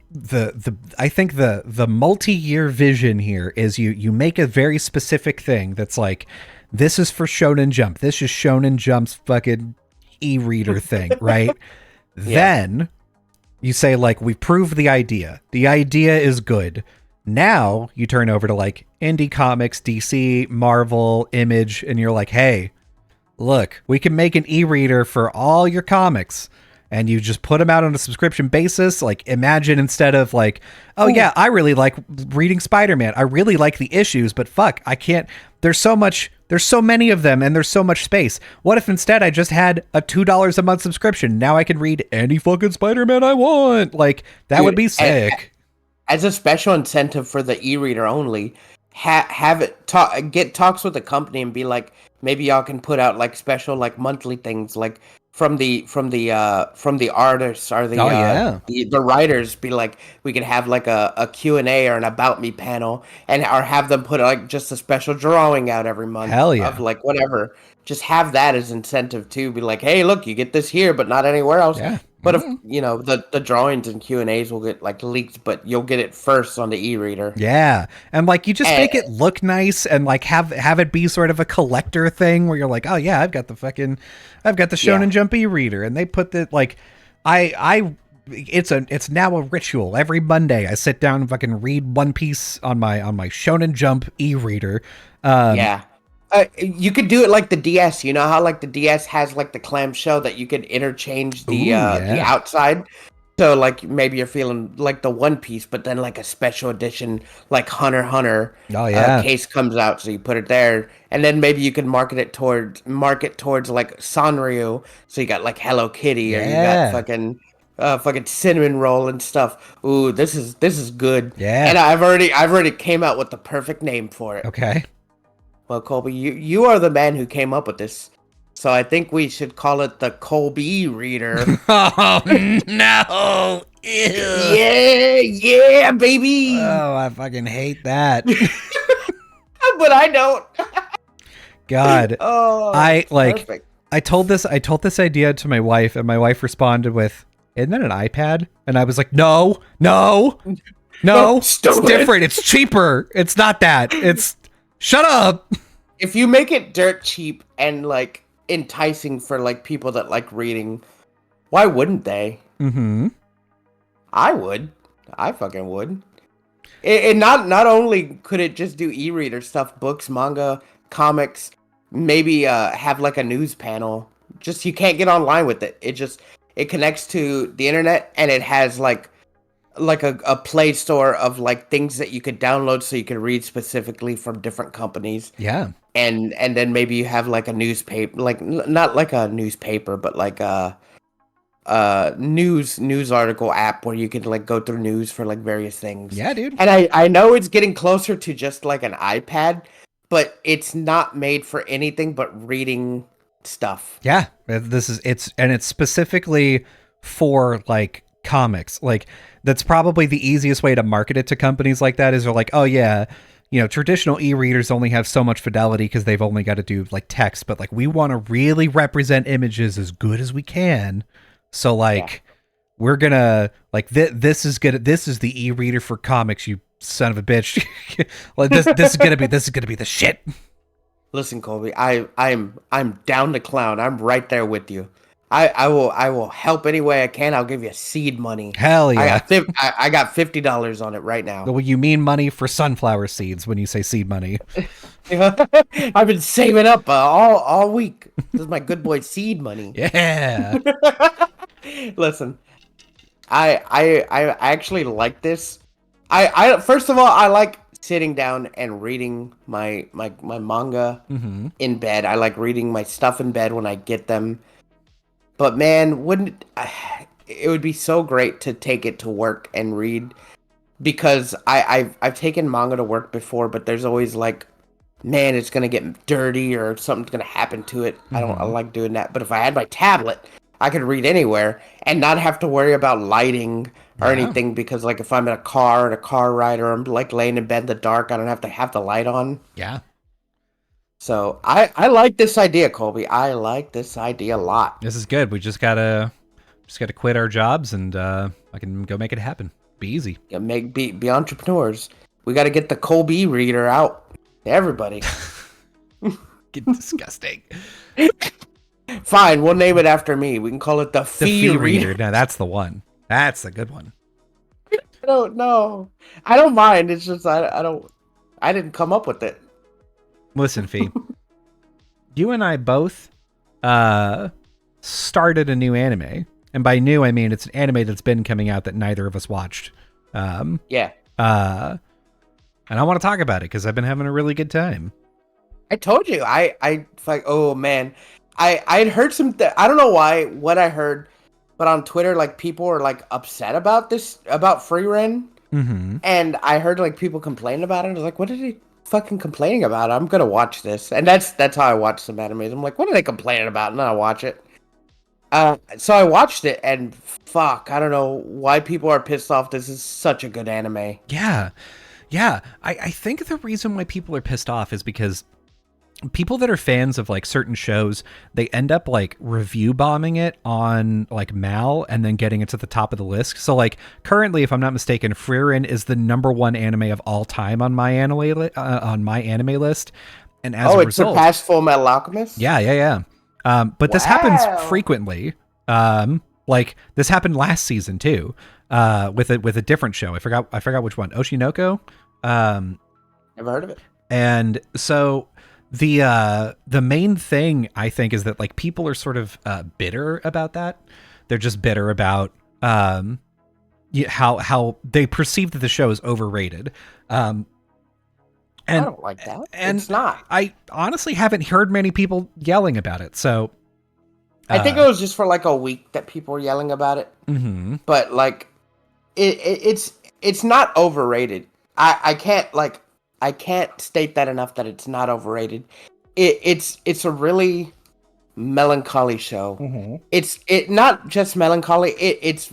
think the multi-year vision here is you make a very specific thing that's like, this is for Shonen Jump. This is Shonen Jump's fucking e-reader thing, right? Then you say like, we proved the idea. The idea is good. Now you turn over to like indie comics, DC, Marvel, Image, and you're like, hey, look, we can make an e-reader for all your comics, and you just put them out on a subscription basis. Like, imagine instead of like, oh yeah, I really like reading Spider-Man. I really like the issues, but fuck, I can't. There's so many of them, and there's so much space. What if instead I just had a $2 a month subscription? Now I can read any fucking Spider-Man I want. Like, that would be sick. As a special incentive for the e-reader only, have it get talks with the company and be like, maybe y'all can put out like special like monthly things like from the artists or the writers. Be like, we could have like a Q&A or an about me panel, and or have them put like just a special drawing out every month. Hell yeah. Of like whatever. Just have that as incentive too. Be like, hey, look, you get this here, but not anywhere else. Yeah. But if the drawings and Q&As will get like leaked, but you'll get it first on the e-reader. Yeah, and like you just make it look nice, and like have it be sort of a collector thing where you're like, oh yeah, I've got the Shonen Jump e-reader, and they put the like, it's now a ritual. Every Monday I sit down and fucking read One Piece on my Shonen Jump e-reader. You could do it like the DS. You know how like the DS has like the clamshell that you could interchange the outside. So like maybe you're feeling like the One Piece, but then like a special edition like Hunter x Hunter case comes out, so you put it there, and then maybe you can market towards like Sanrio. So you got like Hello Kitty, or you got fucking fucking cinnamon roll and stuff. Ooh, this is good. Yeah. And I've already came out with the perfect name for it. Okay. Well, Colby, you are the man who came up with this, so I think we should call it the Colby Reader. Oh no! Ew. Yeah, baby. Oh, I fucking hate that. But I don't. God, Oh, perfect. I told this idea to my wife, and my wife responded with, "Isn't that an iPad?" And I was like, "No, it's different. It's cheaper. It's not that. It's shut up." If you make it dirt cheap and like enticing for like people that like reading, why wouldn't they? Mm-hmm. I would. I fucking would. And not only could it just do e-reader stuff, books, manga, comics, maybe have like a news panel. Just you can't get online with it. It connects to the internet and it has like a play store of like things that you could download so you can read specifically from different companies. Yeah. And then maybe you have like a newspaper, like not like a newspaper, but like a news article app where you can like go through news for like various things. Yeah, dude. And I know it's getting closer to just like an iPad, but it's not made for anything but reading stuff. Yeah, it's specifically for like comics. Like that's probably the easiest way to market it to companies like that is they're like, oh yeah, traditional e-readers only have so much fidelity because they've only got to do like text, but like we want to really represent images as good as we can. So like we're gonna like this is the e-reader for comics, you son of a bitch. Like this is gonna be the shit. Listen, Colby, I'm down to clown. I'm right there with you. I will help any way I can. I'll give you seed money. Hell yeah! I got $50 on it right now. Well, you mean money for sunflower seeds when you say seed money? I've been saving up all week. This is my good boy seed money. Yeah. Listen, I actually like this. I first of all, I like sitting down and reading my manga in bed. I like reading my stuff in bed when I get them. But man, it would be so great to take it to work and read, because I've taken manga to work before, but there's always like, man, it's gonna get dirty or something's gonna happen to it. I like doing that. But if I had my tablet, I could read anywhere and not have to worry about lighting or anything, because like if I'm in a car ride, or I'm like laying in bed in the dark, I don't have the light on. Yeah. So I like this idea, Colby. I like this idea a lot. This is good. We just gotta quit our jobs and I can go make it happen. Be easy. Yeah, be entrepreneurs. We got to get the Colby Reader out to everybody. Get disgusting. Fine, we'll name it after me. We can call it the Fee Reader. No, that's the one. That's the good one. I don't know. I don't mind. It's just I didn't come up with it. Listen, Fee. You and I both started a new anime. And by new, I mean it's an anime that's been coming out that neither of us watched. Yeah. And I want to talk about it because I've been having a really good time. I told you. I like, oh man. I'd heard I don't know what I heard, but on Twitter, like people were like upset about Free Ren. Mm-hmm. And I heard like people complaining about it. I was like, what are they fucking complaining about? I'm gonna watch this. And that's how I watch some animes. I'm like, what are they complaining about? And then I watch it. So I watched it, and fuck, I don't know why people are pissed off. This is such a good anime. Yeah. I think the reason why people are pissed off is because people that are fans of like certain shows, they end up like review bombing it on like Mal and then getting it to the top of the list. So like currently, if I'm not mistaken, Frieren is the #1 anime of all time on my anime list. And as a result, it surpassed Full Metal Alchemist? Yeah. But this happens frequently. Like this happened last season too, with a different show. I forgot which one. Oshinoko. Never heard of it. And so the main thing I think is that like people are sort of bitter about that. They're just bitter about how they perceive that the show is overrated. And I don't like that. And it's not. I honestly haven't heard many people yelling about it. So I think it was just for like a week that people were yelling about it. Mm-hmm. But like, it's not overrated. I can't state that enough that it's not overrated. It's a really melancholy show. Mm-hmm. It's not just melancholy. It's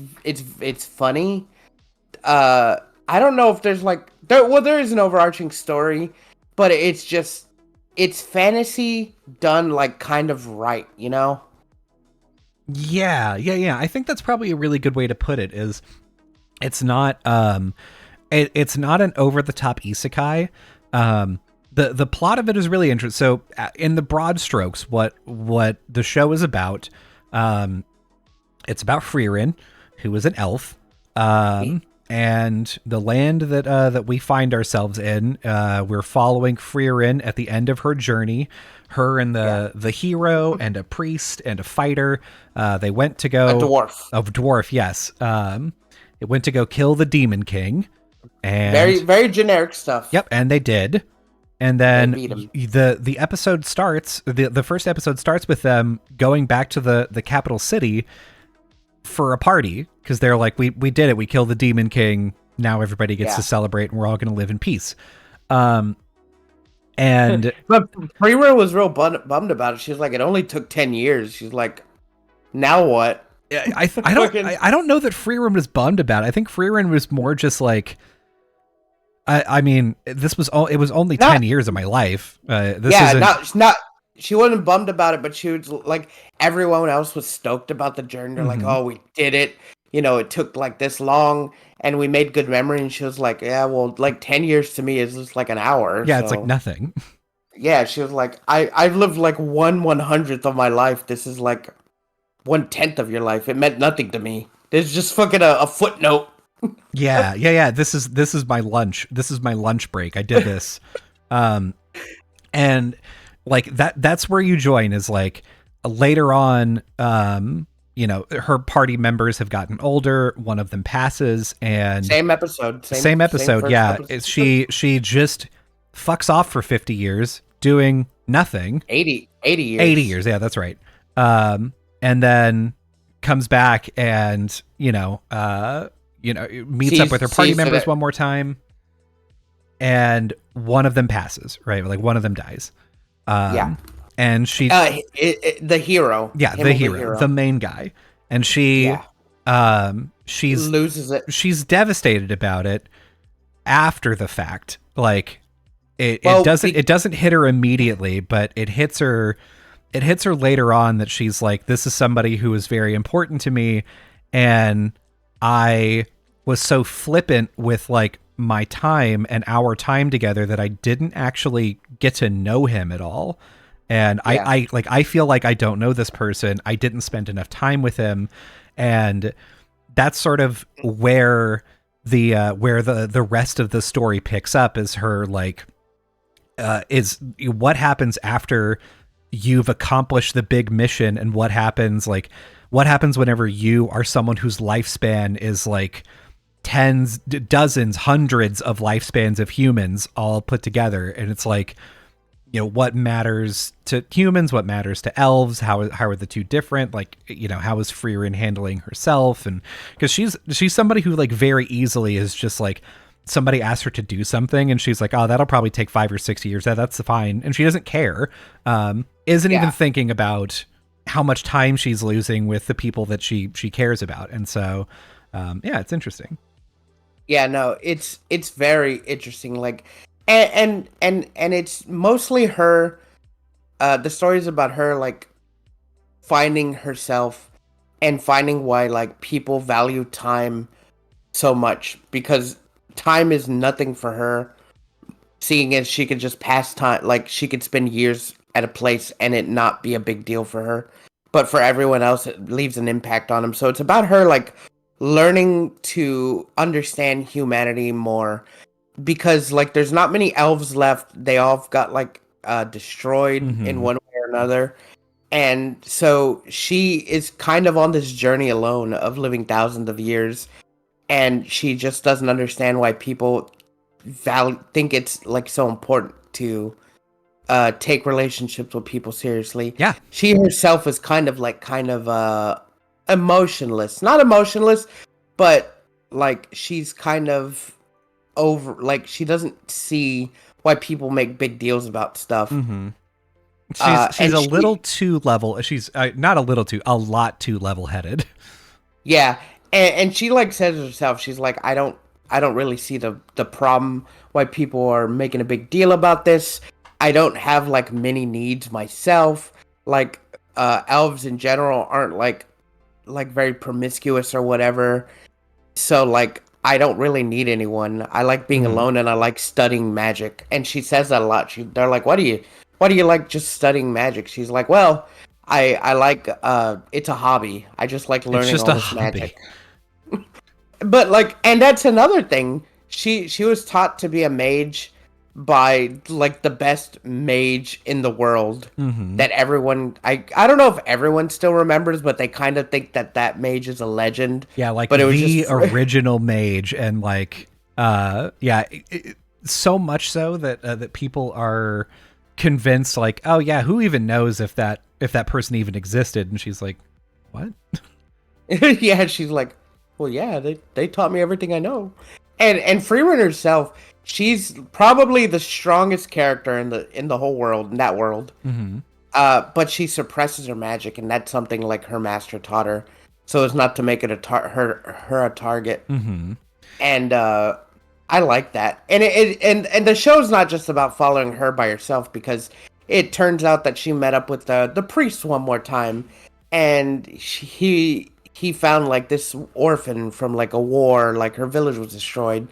funny. I don't know if there's like there is an overarching story, but it's fantasy done like kind of right, you know? Yeah. I think that's probably a really good way to put it. Is it's not it's not an over the top isekai. The plot of it is really interesting. So in the broad strokes, what the show is about, it's about Frieren, who is an elf. And the land that we find ourselves in, we're following Frieren at the end of her journey. Her and the hero and a priest and a fighter. They went to go A dwarf. A dwarf, yes. It went to go kill the Demon King. And Very very generic stuff. Yep, and they did. And then They beat him. the episode starts. The first episode starts with them going back to the capital city for a party, because they're like, we did it. We killed the Demon King. Now everybody gets to celebrate, and we're all going to live in peace. And but Freeman was real bummed about it. She was like, it only took 10 years. She's like, now what? I don't know that Freeran was bummed about it. I think Freeran was more just like, I mean, it was only 10 years of my life. She wasn't bummed about it, but she was like, everyone else was stoked about the journey. They're like, oh, we did it. You know, it took like this long and we made good memory. And she was like, yeah, well, like 10 years to me is just like an hour. Yeah, so. It's like nothing. Yeah, she was like, I've lived like 1/100th of my life. This is like 1/10 of your life. It meant nothing to me. It's just fucking a footnote. Yeah. This is my lunch. This is my lunch break. I did this. And like that's where you join, is like later on, you know, her party members have gotten older. One of them passes, and same episode. Yeah. She just fucks off for 50 years doing nothing. 80 years. 80 years. Yeah, that's right. And then comes back and, meets up with her party members one more time. And one of them passes, right? Like one of them dies. And she, the hero. Yeah, the hero, the main guy. And she, she's loses it. She's devastated about it after the fact. Like it doesn't hit her immediately, but it hits her later on, that she's like, this is somebody who is very important to me. And I was so flippant with like my time and our time together that I didn't actually get to know him at all. And I feel like I don't know this person. I didn't spend enough time with him. And that's sort of where the rest of the story picks up, is her like, is what happens after you've accomplished the big mission, and what happens whenever you are someone whose lifespan is like tens, dozens, hundreds of lifespans of humans all put together. And it's like, you know, what matters to humans, what matters to elves, how are the two different? Like, you know, how is Frieren handling herself? And because she's somebody who like very easily is just like, somebody asks her to do something and she's like, oh, that'll probably take 5 or 6 years. That's fine. And she doesn't care. Isn't even thinking about how much time she's losing with the people that she cares about. And so, it's interesting. Yeah, no, it's very interesting. Like, and it's mostly her. The story's about her like finding herself and finding why like people value time so much, because time is nothing for her. Seeing as she could just pass time, like she could spend years at a place and it not be a big deal for her, but for everyone else it leaves an impact on them. So it's about her like learning to understand humanity more, because like there's not many elves left. They all got like destroyed in one way or another, and so she is kind of on this journey alone of living thousands of years, and she just doesn't understand why people think it's like so important to take relationships with people seriously. Yeah. She herself is kind of emotionless. Not emotionless, but like she's kind of over, like she doesn't see why people make big deals about stuff. Mm-hmm. She's a little too level. She's not a little too, a lot too level-headed. Yeah, and she like says herself, she's like, I don't really see the problem why people are making a big deal about this. I don't have like many needs myself. Like elves in general aren't like very promiscuous or whatever. So like I don't really need anyone. I like being alone and I like studying magic. And she says that a lot. They're like, why do you like just studying magic? She's like, well, I like it's a hobby. I just like learning all this magic. But like, and that's another thing. She was taught to be a mage by like the best mage in the world that everyone I don't know if everyone still remembers, but they kind of think that mage is a legend. Yeah, like but it was the just original mage, and like so much so that that people are convinced, like, oh yeah, who even knows if that person even existed? And she's like, what? Yeah, she's like, well, yeah, they taught me everything I know. And Freeman herself, she's probably the strongest character in the whole world, in that world. But she suppresses her magic, and that's something like her master taught her, so as not to make it her a target. And I like that. And the show's not just about following her by herself, because it turns out that she met up with the priest one more time, and he found like this orphan from like a war, like her village was destroyed.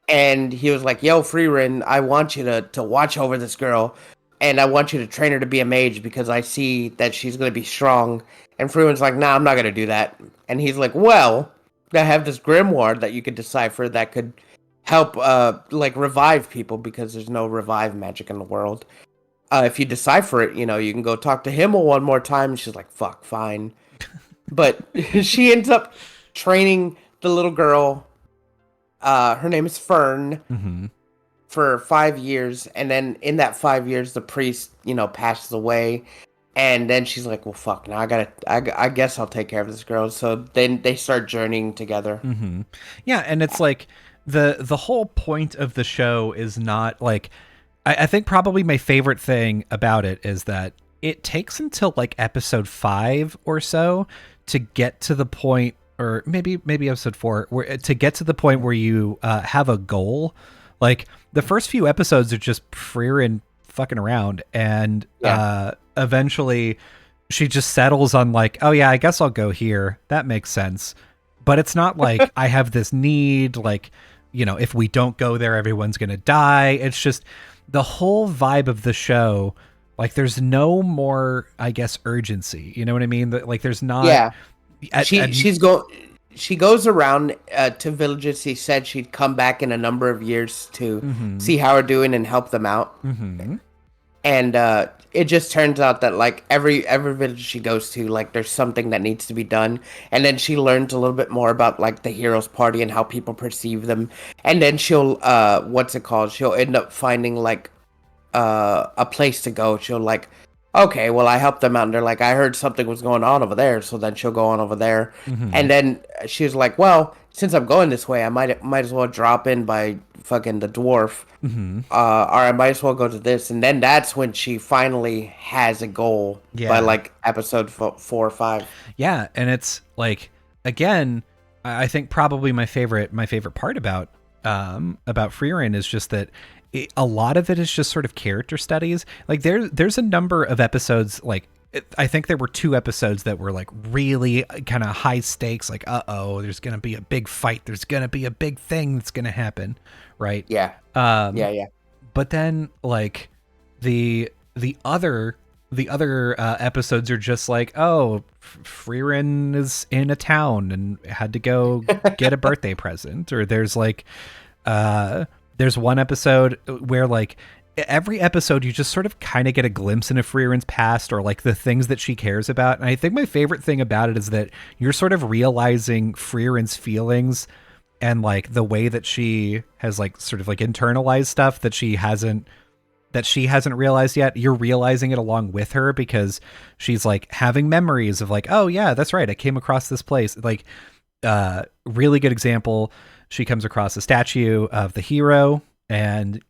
And he was like, yo, Freerin, I want you to watch over this girl, and I want you to train her to be a mage because I see that she's going to be strong. And Freeman's like, nah, I'm not going to do that. And he's like, well, I have this grimoire that you could decipher that could help like revive people, because there's no revive magic in the world. If you decipher it, you can go talk to him one more time. And she's like, fuck, fine. But she ends up training the little girl. Her name is Fern. For 5 years, and then in that 5 years, the priest, passes away, and then she's like, "Well, fuck! Now I guess I'll take care of this girl." So then they start journeying together. Yeah, and it's like the whole point of the show is not like, I think probably my favorite thing about it is that it takes until like episode 5 or so to get to the point, or maybe episode 4, where to get to the point where you have a goal. Like the first few episodes are just Freerin fucking around, and eventually she just settles on like, oh yeah, I guess I'll go here. That makes sense. But it's not like I have this need, like, if we don't go there, everyone's gonna die. It's just the whole vibe of the show. Like there's no more, I guess, urgency. You know what I mean? Like there's not. Yeah. She goes around to villages. She said she'd come back in a number of years to see how we're doing and help them out. And it just turns out that like every village she goes to, like there's something that needs to be done. And then she learns a little bit more about like the heroes party and how people perceive them. And then she'll she'll end up finding like a place to go. She'll like, okay, well, I helped them out, and they're like, I heard something was going on over there, so then she'll go on over there. And then she was like, well, since I'm going this way, I might as well drop in by fucking the dwarf, or I might as well go to this. And then that's when she finally has a goal by like episode 4 or 5. Yeah, and it's like, again, I think probably my favorite part about Freerin is just that a lot of it is just sort of character studies. Like there's a number of episodes, like I think there were 2 episodes that were like really kind of high stakes, like there's gonna be a big fight, there's gonna be a big thing that's gonna happen, right? Yeah. But then like the other episodes are just like, Freerin is in a town and had to go get a birthday present, or there's like there's one episode where like every episode you just sort of kind of get a glimpse into Freerin's past, or like the things that she cares about. And I think my favorite thing about it is that you're sort of realizing Freerin's feelings and like the way that she has like sort of like internalized stuff that she hasn't that she hasn't realized yet. You're realizing it along with her because she's like having memories of like, oh yeah, that's right, I came across this place. Like, really good example. She comes across a statue of the hero, and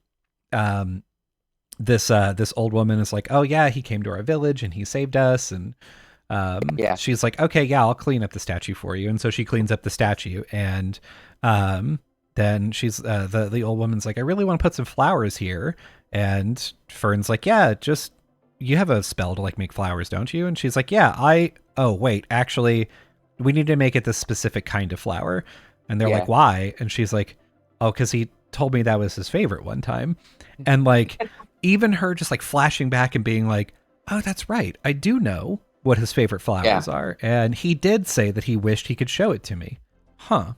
this old woman is like, oh yeah, he came to our village and he saved us. And she's like, okay, yeah, I'll clean up the statue for you. And so she cleans up the statue, and then she's the old woman's like, I really want to put some flowers here. And Fern's like, yeah, just, you have a spell to like make flowers, don't you? And she's like, yeah, oh wait, actually we need to make it this specific kind of flower. And they're like, why? And she's like, oh, because he told me that was his favorite one time. And like, even her just like flashing back and being like, oh, that's right, I do know what his favorite flowers are. And he did say that he wished he could show it to me. Huh.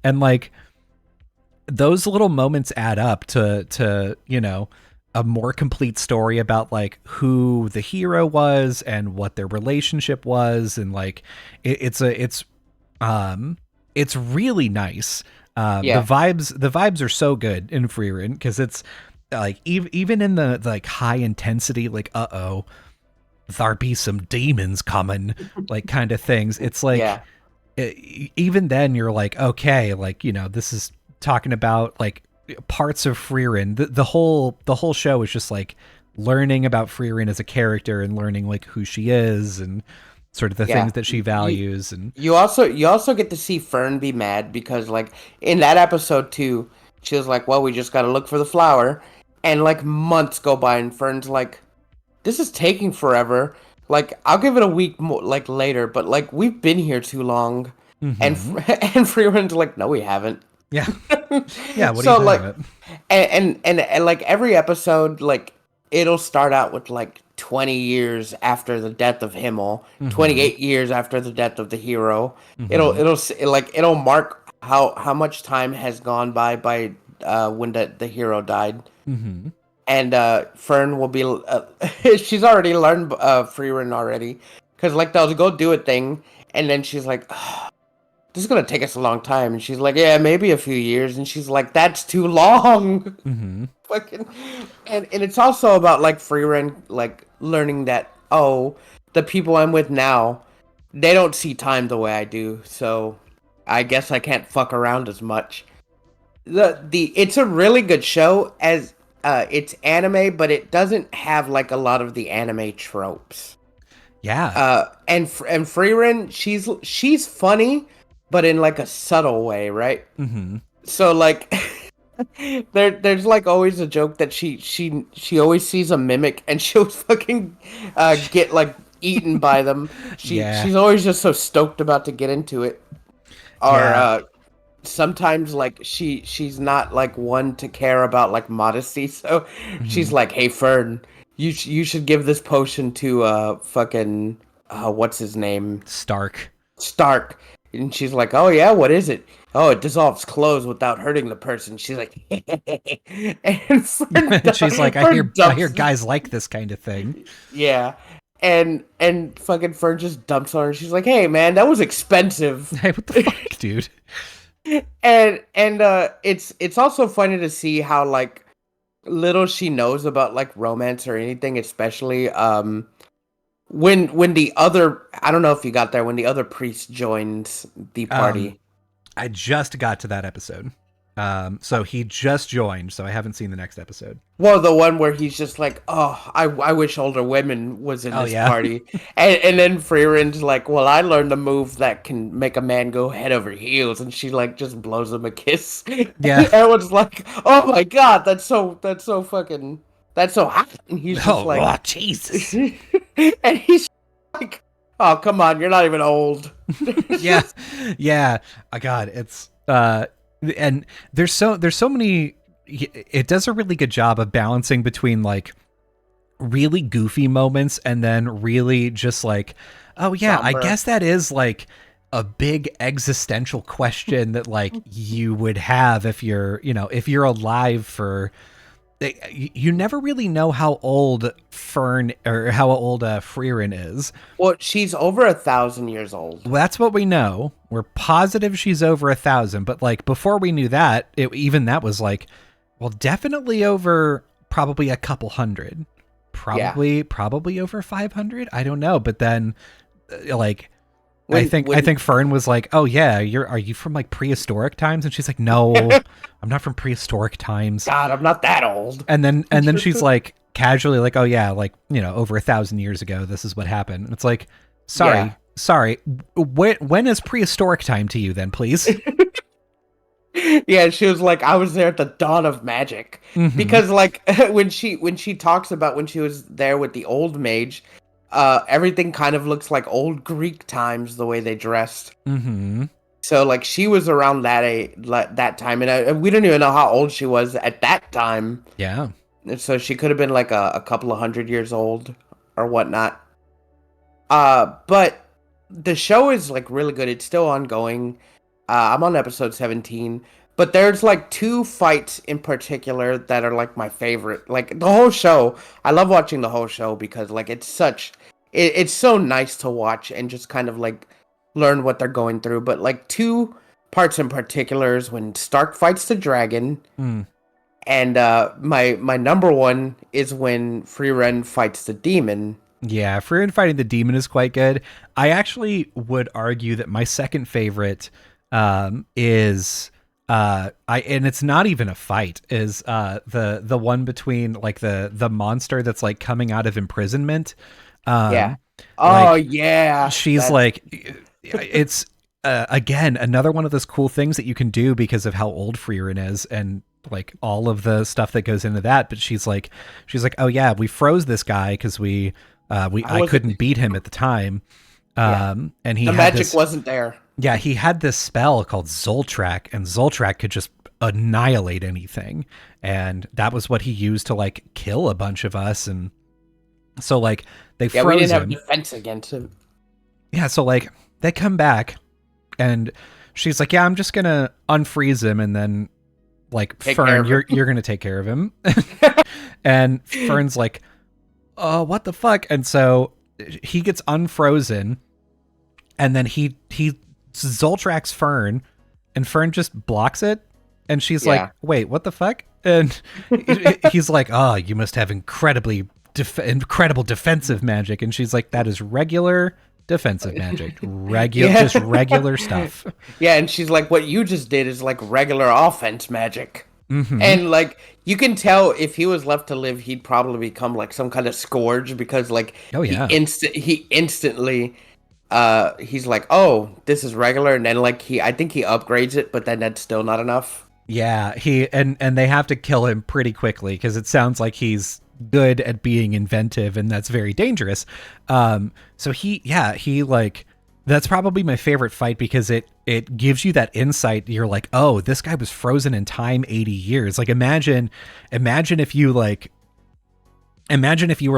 And like, those little moments add up to, you know, a more complete story about like who the hero was and what their relationship was. And like, it's really nice. The vibes are so good in Freerun, because it's like, even in the like high intensity, like, there be some demons coming, like kind of things. It's like, even then you're like, okay, like, you know, this is talking about like parts of Freerun. The whole show is just like learning about Freerun as a character and learning like who she is and sort of the things that she values. And you also get to see Fern be mad because like in that episode too, she was like, well, we just got to look for the flower, and like months go by and Fern's like, this is taking forever. Like, I'll give it a week more, like later, but like we've been here too long. Mm-hmm. And Freerun's like, no, we haven't. Yeah. Yeah. What so do you like, think of it? And like every episode, like it'll start out with like 20 years after the death of Himmel, 28 years after the death of the hero. It'll mark how much time has gone by when the hero died. Mm-hmm. And Fern will be she's already learned Freerun already, because like they'll go do a thing and then she's like, oh, this is gonna take us a long time, and she's like, yeah, maybe a few years, and she's like, that's too long. Mm-hmm. Fucking, and it's also about like Freerun like learning that, oh, the people I'm with now, they don't see time the way I do, so I guess I can't fuck around as much. It's a really good show, as it's anime, but it doesn't have like a lot of the anime tropes. Yeah. And Freerun, she's funny, but in like a subtle way, right? Mm-hmm. So like, there's like always a joke that she always sees a mimic and she'll fucking get like eaten by them. She's always just so stoked about to get into it. Or sometimes like she's not like one to care about like modesty, so she's like, hey Fern, you should give this potion to fucking what's his name, Stark. And she's like, oh yeah, what is it? Oh, it dissolves clothes without hurting the person. She's like, and she's like, I hear guys like this kind of thing. Yeah. And fucking Fern just dumps on her. She's like, hey man, that was expensive. Hey, what the fuck, dude? And it's also funny to see how like little she knows about like romance or anything, especially when the other, I don't know if you got there, when the other priest joins the party. I just got to that episode. So he just joined, so I haven't seen the next episode. Well, the one where he's just like, oh, I wish older women was in this party. and then Freerun's like, well, I learned a move that can make a man go head over heels, and she like just blows him a kiss. Yeah. And everyone's like, oh my god, that's so hot. And he's just like, oh, Jesus. And he's like, oh, come on, you're not even old. Yeah. Oh god, it's and there's so many. It does a really good job of balancing between like really goofy moments and then really just like, oh yeah, somber. I guess that is like a big existential question that like you would have if you're alive for. You never really know how old Fern or how old Freerun is. Well, she's over 1,000 years old. Well, that's what we know. We're positive she's over 1,000, but like before we knew that, even that was like, well, definitely over probably a couple hundred, Yeah. probably over 500. I don't know, but then like I When think Fern was like, "Oh yeah, are you from like prehistoric times?" And she's like, "No, I'm not from prehistoric times." God, I'm not that old. And then she's like casually like, "Oh yeah, like, over 1,000 years ago, this is what happened." And it's like, Yeah. sorry. When is prehistoric time to you then, please? Yeah, she was like, I was there at the dawn of magic. Mm-hmm. Because like when she talks about when she was there with the old mage, everything kind of looks like old Greek times the way they dressed. Mm-hmm. So like she was around that time, and we don't even know how old she was at that time. Yeah. So she could have been like a couple of 100 years old or whatnot. But the show is like really good. It's still ongoing. I'm on episode 17, but there's like two fights in particular that are like my favorite. Like the whole show, I love watching the whole show because like it's so nice to watch and just kind of like learn what they're going through. But like two parts in particular is when Stark fights the dragon, Mm. and my number one is when Frieren fights the demon. Yeah, Frieren fighting the demon is quite good. I actually would argue that my second favorite is and it's not even a fight, is the one between like the monster that's like coming out of imprisonment. Yeah. Oh Like yeah. she's like, it's again another one of those cool things that you can do because of how old Frieren is and like all of the stuff that goes into that. But she's like, oh yeah, we froze this guy because I couldn't beat him at the time. And he the had magic wasn't there. Yeah, he had this spell called Zoltrak, and Zoltrak could just annihilate anything. And that was what he used to like kill a bunch of us. And so like they froze we didn't him. have defense against him. Yeah, so like they come back and she's like, "Yeah, I'm just gonna unfreeze him and then like Fern, you're gonna take care of him." And Fern's like, "Oh, what the fuck?" And so he gets unfrozen, and then he Zoltrak's Fern, and Fern just blocks it, and she's like, "Wait, what the fuck?" And he's like, "Oh, you must have incredible defensive magic," and she's like, "That is regular defensive magic, just regular stuff." Yeah, and she's like, "What you just did is like regular offense magic." Mm-hmm. And like you can tell if he was left to live, he'd probably become like some kind of scourge because like he instantly he's like, "Oh, this is regular," and then like I think he upgrades it, but then that's still not enough. Yeah, and they have to kill him pretty quickly because it sounds like he's good at being inventive, and that's very dangerous. So he like, that's probably my favorite fight because it gives you that insight. You're like, oh, this guy was frozen in time 80 years. Like imagine if you were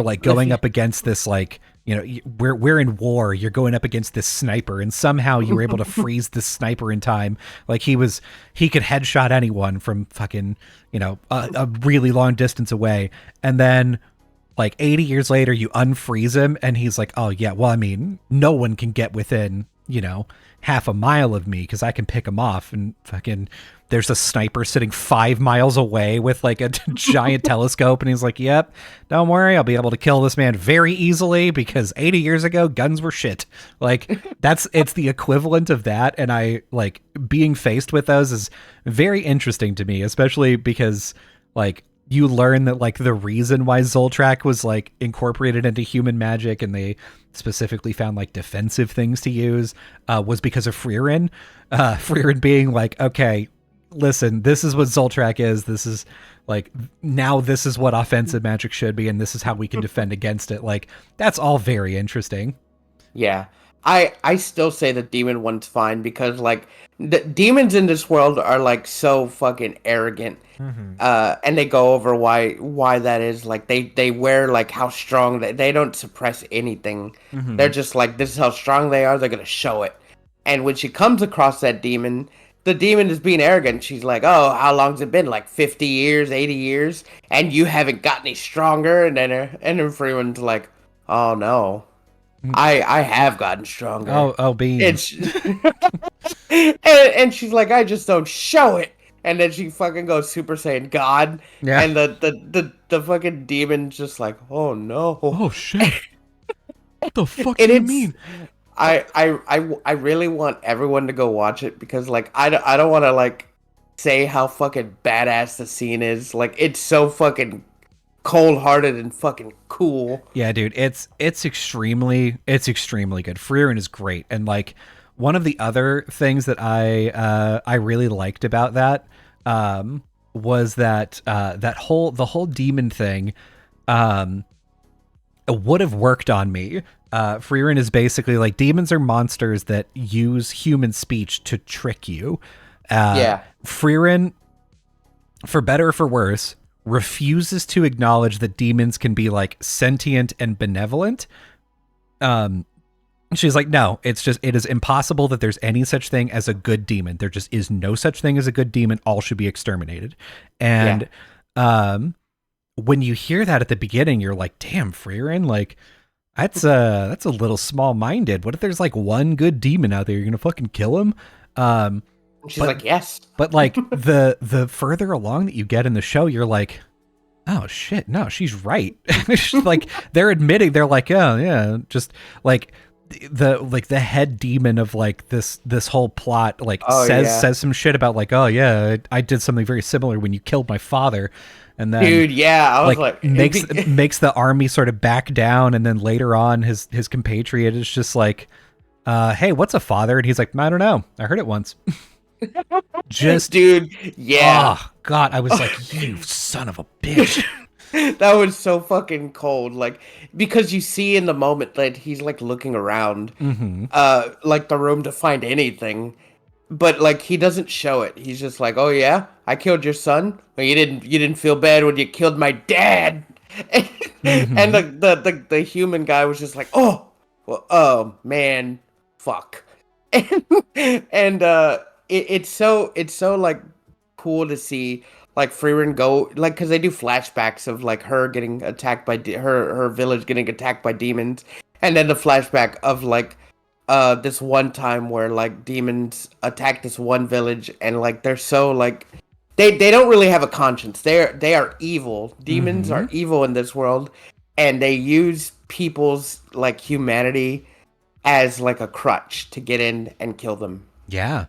like going up against this, like, we're in war, you're going up against this sniper, and somehow you were able to freeze this sniper in time. Like he could headshot anyone from fucking, a really long distance away. And then like 80 years later, you unfreeze him and he's like, oh yeah, well, I mean, no one can get within, half a mile of me because I can pick him off. And fucking there's a sniper sitting 5 miles away with like a giant telescope, and he's like, yep, don't worry, I'll be able to kill this man very easily because 80 years ago guns were shit. Like it's the equivalent of that. And I like being faced with those is very interesting to me, especially because like you learn that like the reason why Zoltrak was like incorporated into human magic, and they specifically found like defensive things to use, was because of Frieren. Frieren being like, okay, listen, this is what Zoltrak is. This is like, now this is what offensive magic should be, and this is how we can defend against it. Like, that's all very interesting. Yeah. I still say the demon one's fine because like the demons in this world are like so fucking arrogant. Mm-hmm. And they go over why that is. Like they wear like how strong they don't suppress anything. Mm-hmm. They're just like, this is how strong they are, they're gonna show it. And when she comes across that demon, the demon is being arrogant. She's like, oh, how long's it been? Like 50 years, 80 years? And you haven't got any stronger? And then everyone's like, oh no. I have gotten stronger. Oh, Bean. And she's like, I just don't show it. and then she fucking goes Super Saiyan God, Yeah. and the fucking demon's just like, oh no. Oh shit. What the fuck do And you it's mean? I really want everyone to go watch it because like I don't want to like say how fucking badass the scene is. Like it's so fucking cold-hearted and fucking cool. Yeah, dude, it's extremely good. Frieren is great, and like one of the other things that I really liked about that was that the whole demon thing would have worked on me. Frieren is basically like demons are monsters that use human speech to trick you. Yeah. Frieren, for better or for worse, refuses to acknowledge that demons can be like sentient and benevolent. She's like, no, it is impossible that there's any such thing as a good demon. There just is no such thing as a good demon. All should be exterminated. And when you hear that at the beginning, you're like, damn, Frieren, like that's a little small minded. What if there's like one good demon out there? You're gonna fucking kill him? She's like, yes. But like the further along that you get in the show, you're like, oh shit, no, she's right. Like they're admitting, they're like, oh yeah, just like the head demon of like this whole plot like says some shit about like, oh yeah, I did something very similar when you killed my father. And then, dude, yeah, I was like makes the army sort of back down, and then later on, his compatriot is just like, "Hey, what's a father?" And he's like, "I don't know. I heard it once." Just, dude, yeah. Oh God, I was like, "You son of a bitch." That was so fucking cold, like because you see in the moment that he's like looking around, like the room to find anything. But like he doesn't show it. He's just like, "Oh yeah, I killed your son. Well, you didn't feel bad when you killed my dad." And the human guy was just like, "Oh, well, oh man, fuck." And it's so like cool to see like Frieren go like because they do flashbacks of like her getting attacked by her village getting attacked by demons, and then the flashback of like this one time where like demons attack this one village and like they're so like they don't really have a conscience. They are evil. Demons are evil in this world, and they use people's like humanity as like a crutch to get in and kill them. Yeah.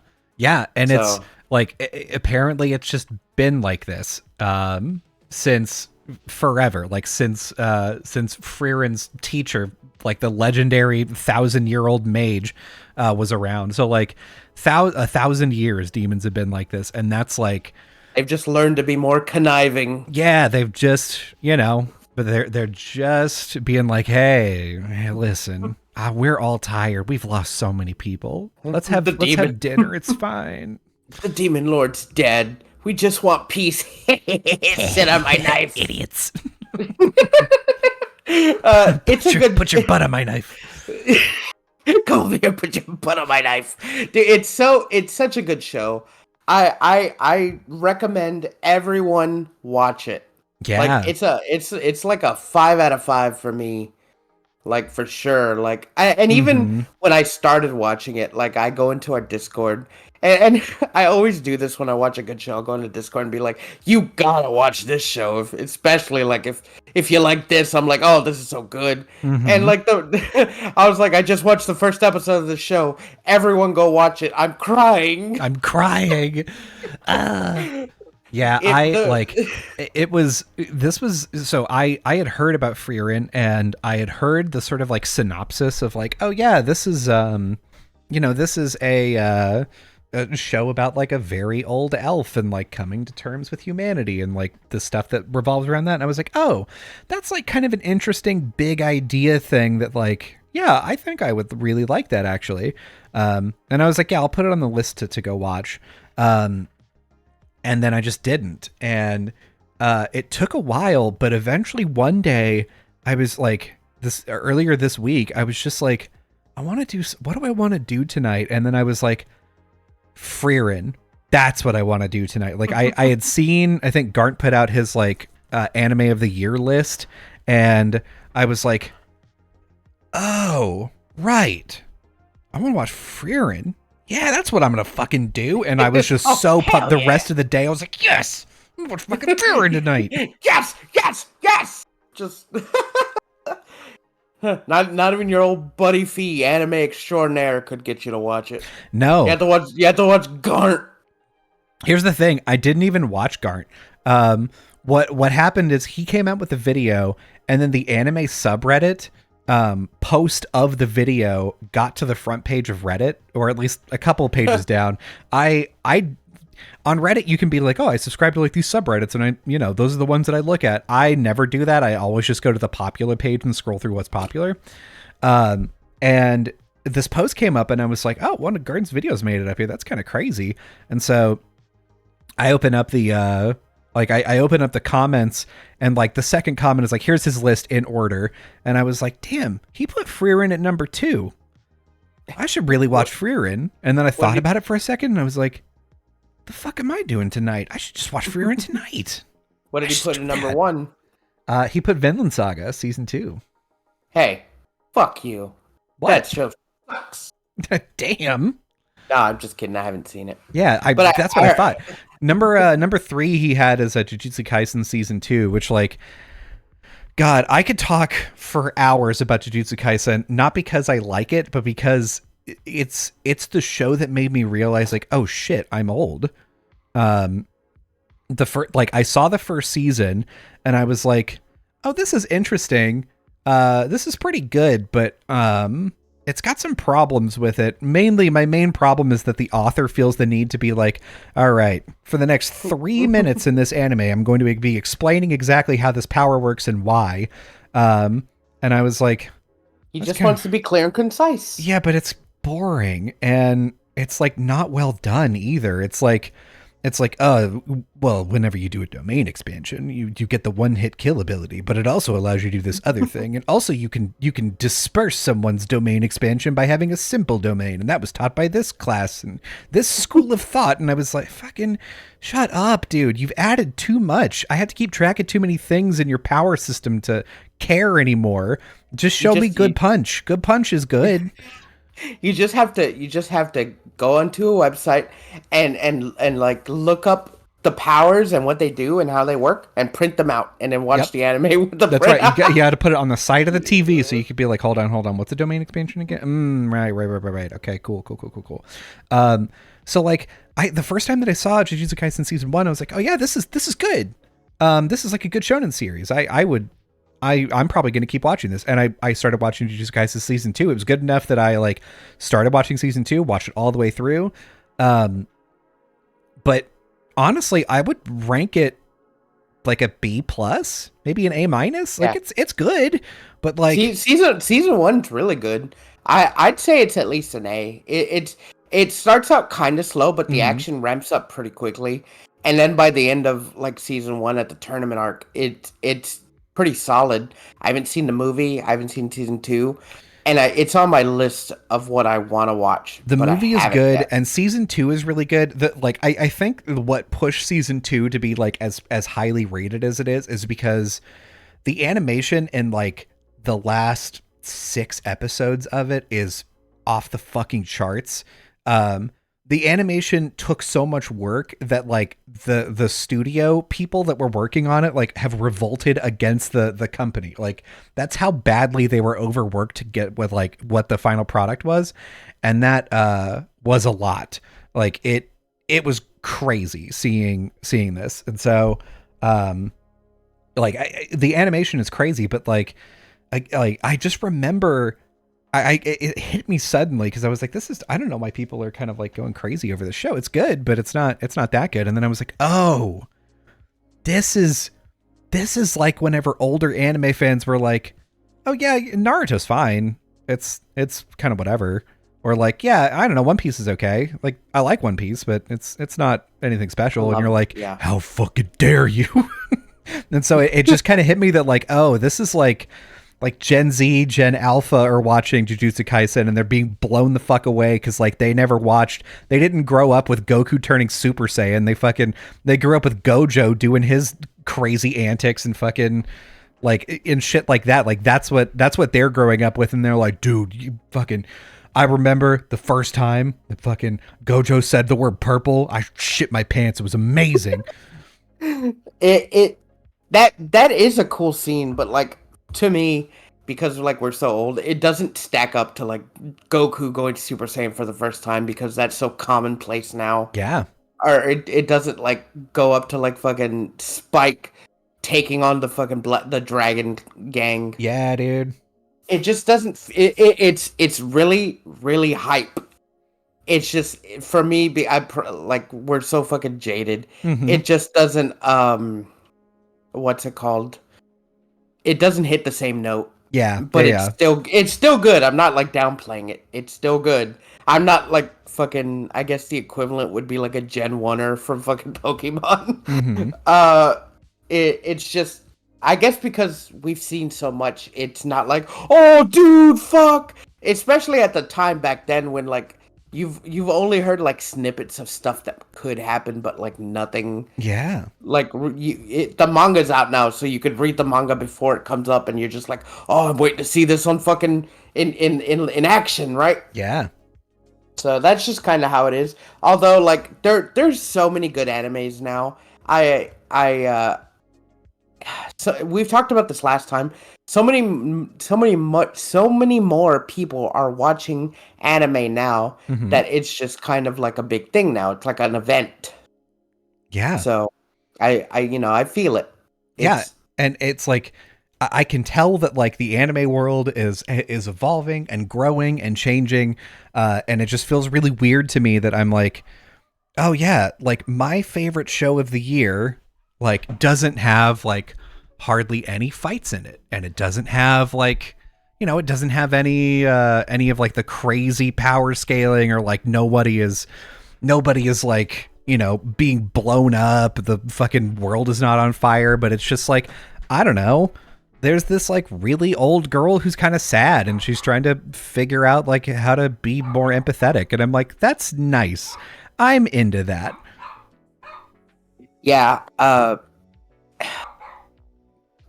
And it's like apparently it's just been like this since forever, like since Frieren's teacher, like the legendary 1,000-year-old mage, was around. So like 1,000 years demons have been like this, and that's like they've just learned to be more conniving. Yeah, they've just, but they're just being like, hey, listen, we're all tired. We've lost so many people. Let's have dinner. It's fine. The demon lord's dead. We just want peace. Sit on my knife, idiots. Put your butt on my knife. Go over here, put your butt on my knife. Dude, it's such a good show. I recommend everyone watch it. Yeah. Like it's like a 5 out of 5 for me. Like for sure. Like even when I started watching it, like I go into our Discord and I always do this when I watch a good show. I'll go into Discord and be like, "You gotta watch this show, especially like if you like this." I'm like, "Oh, this is so good." And like I was like, "I just watched the first episode of the show. Everyone go watch it. I'm crying." Yeah, I had heard about Frieren, and I had heard the sort of like synopsis of like, oh yeah, this is this is a show about like a very old elf and like coming to terms with humanity and like the stuff that revolves around that. And I was like, oh, that's like kind of an interesting big idea thing that like, yeah, I think I would really like that actually. And I was like, yeah, I'll put it on the list to go watch. And then I just didn't. And it took a while, but eventually one day I was like earlier this week, I was just like, what do I want to do tonight? And then I was like, Frieren, that's what I want to do tonight. Like I had seen, I think Garnt put out his like anime of the year list, and I was like, oh, right. I want to watch Frieren. yeah, that's what I'm gonna fucking do. And I was just so pumped the rest of the day. I was like, yes, I'm gonna watch fucking Frieren tonight. Yes, yes, yes. Just not even your old buddy Fee, anime extraordinaire, could get you to watch it. No, you have to watch Garnt. Here's the thing: I didn't even watch Garnt. What happened is he came out with a video, and then the anime subreddit post of the video got to the front page of Reddit, or at least a couple pages down. I on Reddit you can be like, oh, I subscribe to like these subreddits, and those are the ones that I look at. I never do that. I always just go to the popular page and scroll through what's popular. And this post came up, and I was like, oh, one of Garden's videos made it up here. That's kind of crazy. And so I open up the I open up the comments, and like the second comment is like, here's his list in order. And I was like, damn, he put Frieren at number 2. I should really watch Frieren. And then I thought about it for a second, and I was like, the fuck am I doing tonight? I should just watch Frieren tonight. What did he put in number 1? He put Vinland Saga season 2. Hey, fuck you. What? That show sucks. Damn. No, I'm just kidding. I haven't seen it. Yeah, that's what I thought. Number 3 he had is Jujutsu Kaisen season 2, which, like, God, I could talk for hours about Jujutsu Kaisen, not because I like it, but because it's the show that made me realize, like, oh shit, I'm old. I saw the first season and I was like, oh, this is interesting. This is pretty good, but it's got some problems with it. Mainly, my main problem is that the author feels the need to be like, all right, for the next 3 minutes in this anime, I'm going to be explaining exactly how this power works and why. And I was like, he just wants to be clear and concise. Yeah, but it's boring, and it's like not well done either. It's like, well, whenever you do a domain expansion, you get the one-hit kill ability, but it also allows you to do this other thing, and also you can disperse someone's domain expansion by having a simple domain, and that was taught by this class and this school of thought. And I was like, fucking shut up, dude. You've added too much. I have to keep track of too many things in your power system to care anymore. Just show me Good Punch. Good Punch is good. You just have to go onto a website and like look up the powers and what they do and how they work and print them out and then watch the anime with the That's right. You got to put it on the side of the TV so you could be like, hold on. What's the domain expansion again? Right. Okay, cool. So like the first time that I saw Jujutsu Kaisen season 1, I was like, oh yeah, this is good. This is like a good shonen series. I'm probably going to keep watching this. And I started watching Jujutsu Kaisen season 2. It was good enough that I like started watching season 2, watched it all the way through. But honestly, I would rank it like a B+, maybe an A-. Like it's good, but like season 1's really good. I'd say it's at least an A. It starts out kind of slow, but the action ramps up pretty quickly. And then by the end of like season 1 at the tournament arc, it's pretty solid. I haven't seen the movie. I haven't seen season 2, and it's on my list of what I want to watch. The movie is good, and season 2 is really good. I think what pushed season 2 to be like as highly rated as it is because the animation in like the last 6 episodes of it is off the fucking charts. The animation took so much work that like the studio people that were working on it like have revolted against the company. Like that's how badly they were overworked to get with like what the final product was. And that was a lot. Like it was crazy seeing this. And so the animation is crazy, but like I just remember it hit me suddenly because I was like, I don't know why people are kind of like going crazy over the show. It's good, but it's not that good. And then I was like, oh, this is like whenever older anime fans were like, oh yeah, Naruto's fine. It's kind of whatever. Or like, yeah, I don't know, One Piece is okay. Like I like One Piece, but it's not anything special. And you're like, how fucking dare you? And so it just kind of hit me that like, oh, this is like Gen Z, Gen Alpha are watching Jujutsu Kaisen and they're being blown the fuck away because like they didn't grow up with Goku turning Super Saiyan. They grew up with Gojo doing his crazy antics and fucking like in shit like that. Like that's what they're growing up with, and they're like, dude, you fucking, I remember the first time that fucking Gojo said the word purple. I shit my pants. It was amazing. That is a cool scene, but like to me, because like we're so old, it doesn't stack up to like Goku going Super Saiyan for the first time because that's so commonplace now. Yeah. Or it doesn't like go up to like fucking Spike taking on the fucking the dragon gang. Yeah, dude. It just doesn't. It's really really hype. It's just for me. Like we're so fucking jaded. Mm-hmm. It just doesn't. What's it called? It doesn't hit the same note. Yeah, but it's still good. I'm not like downplaying it. It's still good. I'm not like fucking. I guess the equivalent would be like a Gen 1er from fucking Pokemon. Mm-hmm. It's just. I guess because we've seen so much, it's not like, oh, dude, fuck. Especially at the time back then when like you've only heard like snippets of stuff that could happen, but like nothing. Yeah. Like the manga's out now, so you could read the manga before it comes up, and you're just like, oh, I'm waiting to see this on fucking in action, right? Yeah. So that's just kind of how it is. Although like there's so many good animes now. So we've talked about this last time. So many more people are watching anime now that it's just kind of like a big thing now. It's like an event. Yeah. So I feel it. Yeah. And it's like I can tell that like the anime world is evolving and growing and changing. And it just feels really weird to me that I'm like, oh yeah, like my favorite show of the year like doesn't have like hardly any fights in it, and it doesn't have like, you know, it doesn't have any of like the crazy power scaling, or like nobody is like, you know, being blown up, the fucking world is not on fire, but it's just like, I don't know, there's this like really old girl who's kind of sad and she's trying to figure out like how to be more empathetic, and I'm like, that's nice, I'm into that. Yeah,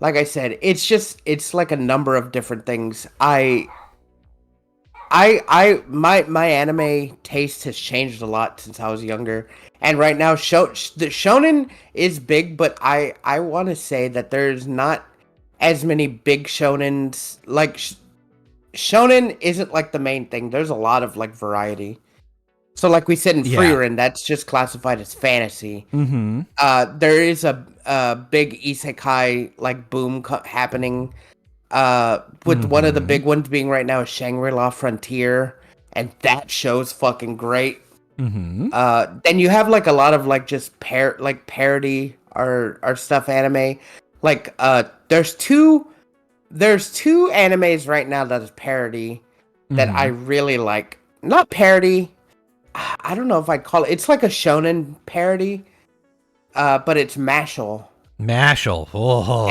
like I said, it's like a number of different things. My anime taste has changed a lot since I was younger, and right now the shonen is big, but I want to say that there's not as many big shonens. Like shonen isn't like the main thing. There's a lot of like variety. So like we said in Frieren, that's just classified as fantasy. Mm-hmm. There is a big isekai like boom happening. With one of the big ones being right now is Shangri-La Frontier, and that show's fucking great. Mm-hmm. Then you have like a lot of like just parody or stuff anime. Like there's two animes right now that is parody that I really like. Not parody. I don't know if I'd call it. It's like a shonen parody, but it's Mashal. Mashal. Oh.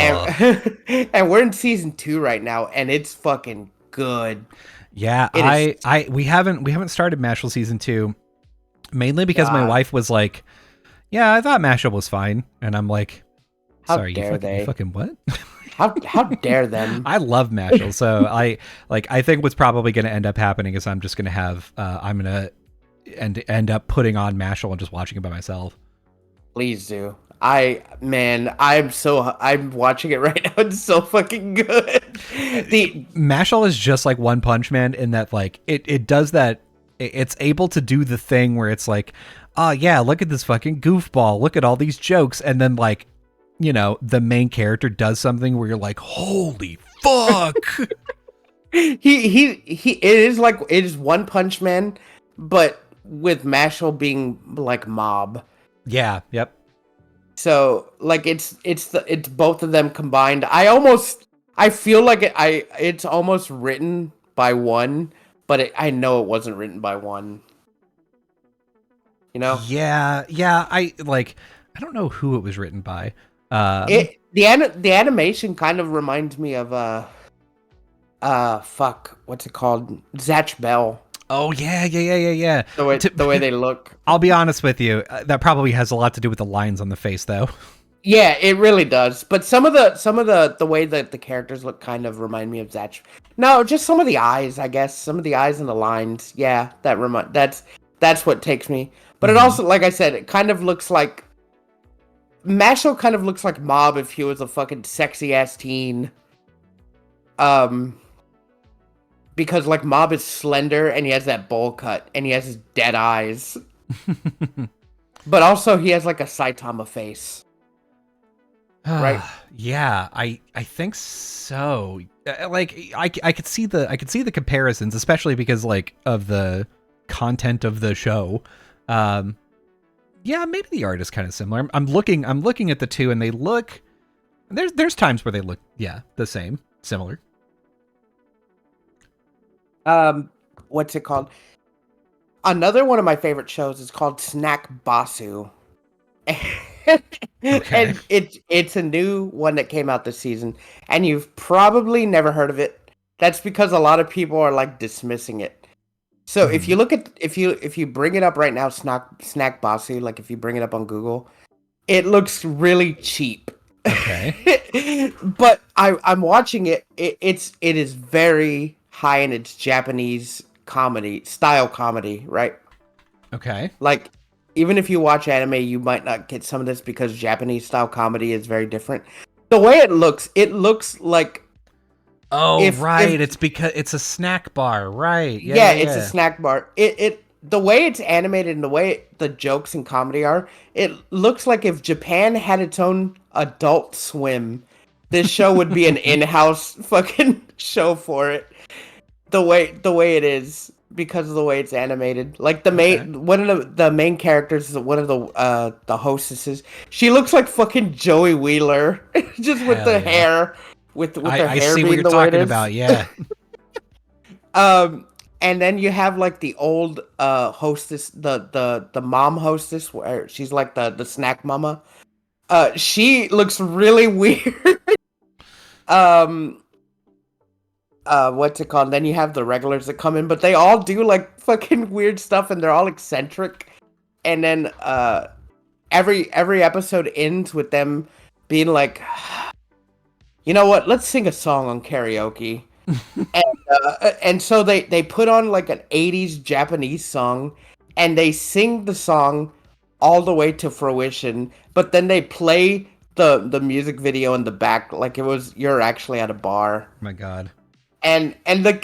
And we're in season 2 right now, and it's fucking good. Yeah, we haven't started Mashal season 2, mainly because my wife was like, "Yeah, I thought Mashal was fine," and I'm like, "Sorry, you fucking what?" How dare them? I love Mashal, so I think what's probably going to end up happening is I'm just going to have I'm going to end up putting on Mashal and just watching it by myself. Please do. I'm watching it right now. It's so fucking good. Mashal is just like One Punch Man in that like it does that. It's able to do the thing where it's like, oh yeah, look at this fucking goofball, look at all these jokes, and then like, you know, the main character does something where you're like, holy fuck. It is One Punch Man, but with Mashal being like mob. Yeah, yep. So like it's both of them combined. I feel like it's almost written by one, but I know it wasn't written by one. You know? Yeah. I don't know who it was written by. The animation kind of reminds me of what's it called? Zatch Bell. Oh yeah. The way they look. I'll be honest with you, that probably has a lot to do with the lines on the face, though. Yeah, it really does. But some of the way that the characters look kind of remind me of Zatch. No, just some of the eyes, I guess. Some of the eyes and the lines. Yeah, that's what takes me. But it Mm-hmm. also, like I said, it kind of looks like Mashle kind of looks like Mob if he was a fucking sexy ass teen. Um, because like Mob is slender and he has that bowl cut and he has his dead eyes. But also he has like a Saitama face. Right? Yeah, I think so. Like I could see the comparisons, especially because like of the content of the show. Yeah, maybe the art is kind of similar. I'm looking at the two and they look there's times where they look the same, similar. What's it called? Another one of my favorite shows is called Snack Basu. Okay. And it's a new one that came out this season, and you've probably never heard of it. That's because a lot of people are like dismissing it. So if Mm-hmm. you look at if you bring it up right now, Snack Basu, like if you bring it up on Google, it looks really cheap. Okay. But I'm watching it. It is very high in its Japanese comedy style comedy, right? Okay. Like, even if you watch anime, you might not get some of this because Japanese style comedy is very different. The way it looks like Oh, if right. It's because it's a snack bar, right? Yeah, yeah, yeah, it's a yeah. snack bar. It the way it's animated and the way the jokes and comedy are, it looks like if Japan had its own Adult Swim, this show would be an in-house fucking show for it. The way it is because of the way it's animated. Like Okay. one of the main characters is one of the hostesses. She looks like fucking Joey Wheeler, just with Hell the yeah. hair, with her I hair see what being you're the way it talking is. about. Yeah. Um, and then you have like the old hostess, the mom hostess, where she's like the snack mama. She looks really weird. um what's it called? Then you have the regulars that come in, but they all do like fucking weird stuff and they're all eccentric. And then every episode ends with them being like, you know what, let's sing a song on karaoke. And so they put on like an 80s Japanese song and they sing the song all the way to fruition, but then they play the music video in the back like it was you're actually at a bar. My God. And the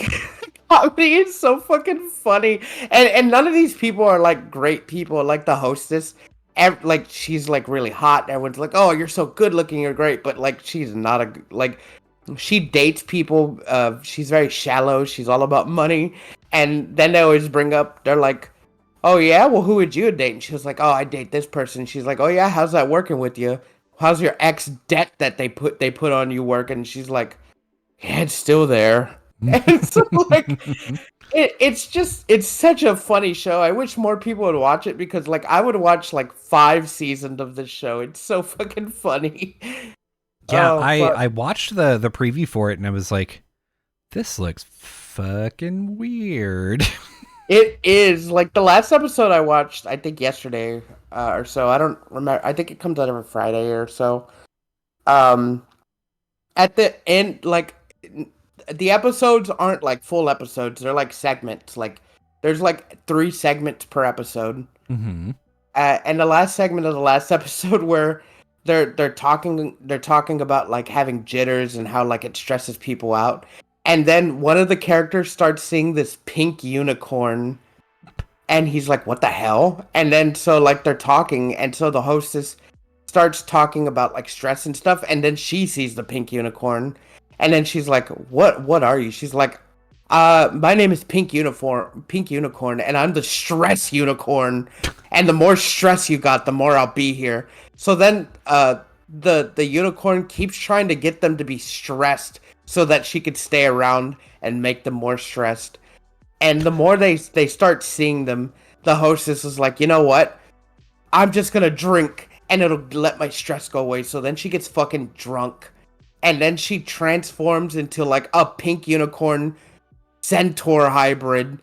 comedy is so fucking funny. And none of these people are like great people. Like the hostess, like she's like really hot. Everyone's like, "Oh, you're so good looking, you're great," but like she's not like she dates people. She's very shallow. She's all about money. And then they always bring up, they're like, "Oh yeah, well who would you date?" And she was like, "Oh, I date this person." She's like, "Oh yeah, how's that working with you? How's your ex debt that they put on you working?" And she's like, yeah, it's still there. And so like it's such a funny show. I wish more people would watch it because like I would watch like 5 seasons of this show. It's so fucking funny. Yeah, Oh I fuck. watched the preview for it and I was like, this looks fucking weird. It is like the last episode I watched, I think yesterday or so. I don't remember. I think it comes out every Friday or so. Um at the end like the episodes aren't like full episodes, they're like segments. Like there's like 3 segments per episode. Mm-hmm. And the last segment of the last episode where they're talking about like having jitters and how like it stresses people out, and then one of the characters starts seeing this pink unicorn and he's like, what the hell? And then so like they're talking, and so the hostess starts talking about like stress and stuff, and then she sees the pink unicorn, and then she's like, what are you? She's like, my name is Pink Unicorn, and I'm the stress unicorn. And the more stress you got, the more I'll be here. So then the unicorn keeps trying to get them to be stressed so that she could stay around and make them more stressed. And the more they start seeing them, the hostess is like, you know what? I'm just gonna drink and it'll let my stress go away. So then she gets fucking drunk. And then she transforms into like a pink unicorn centaur hybrid.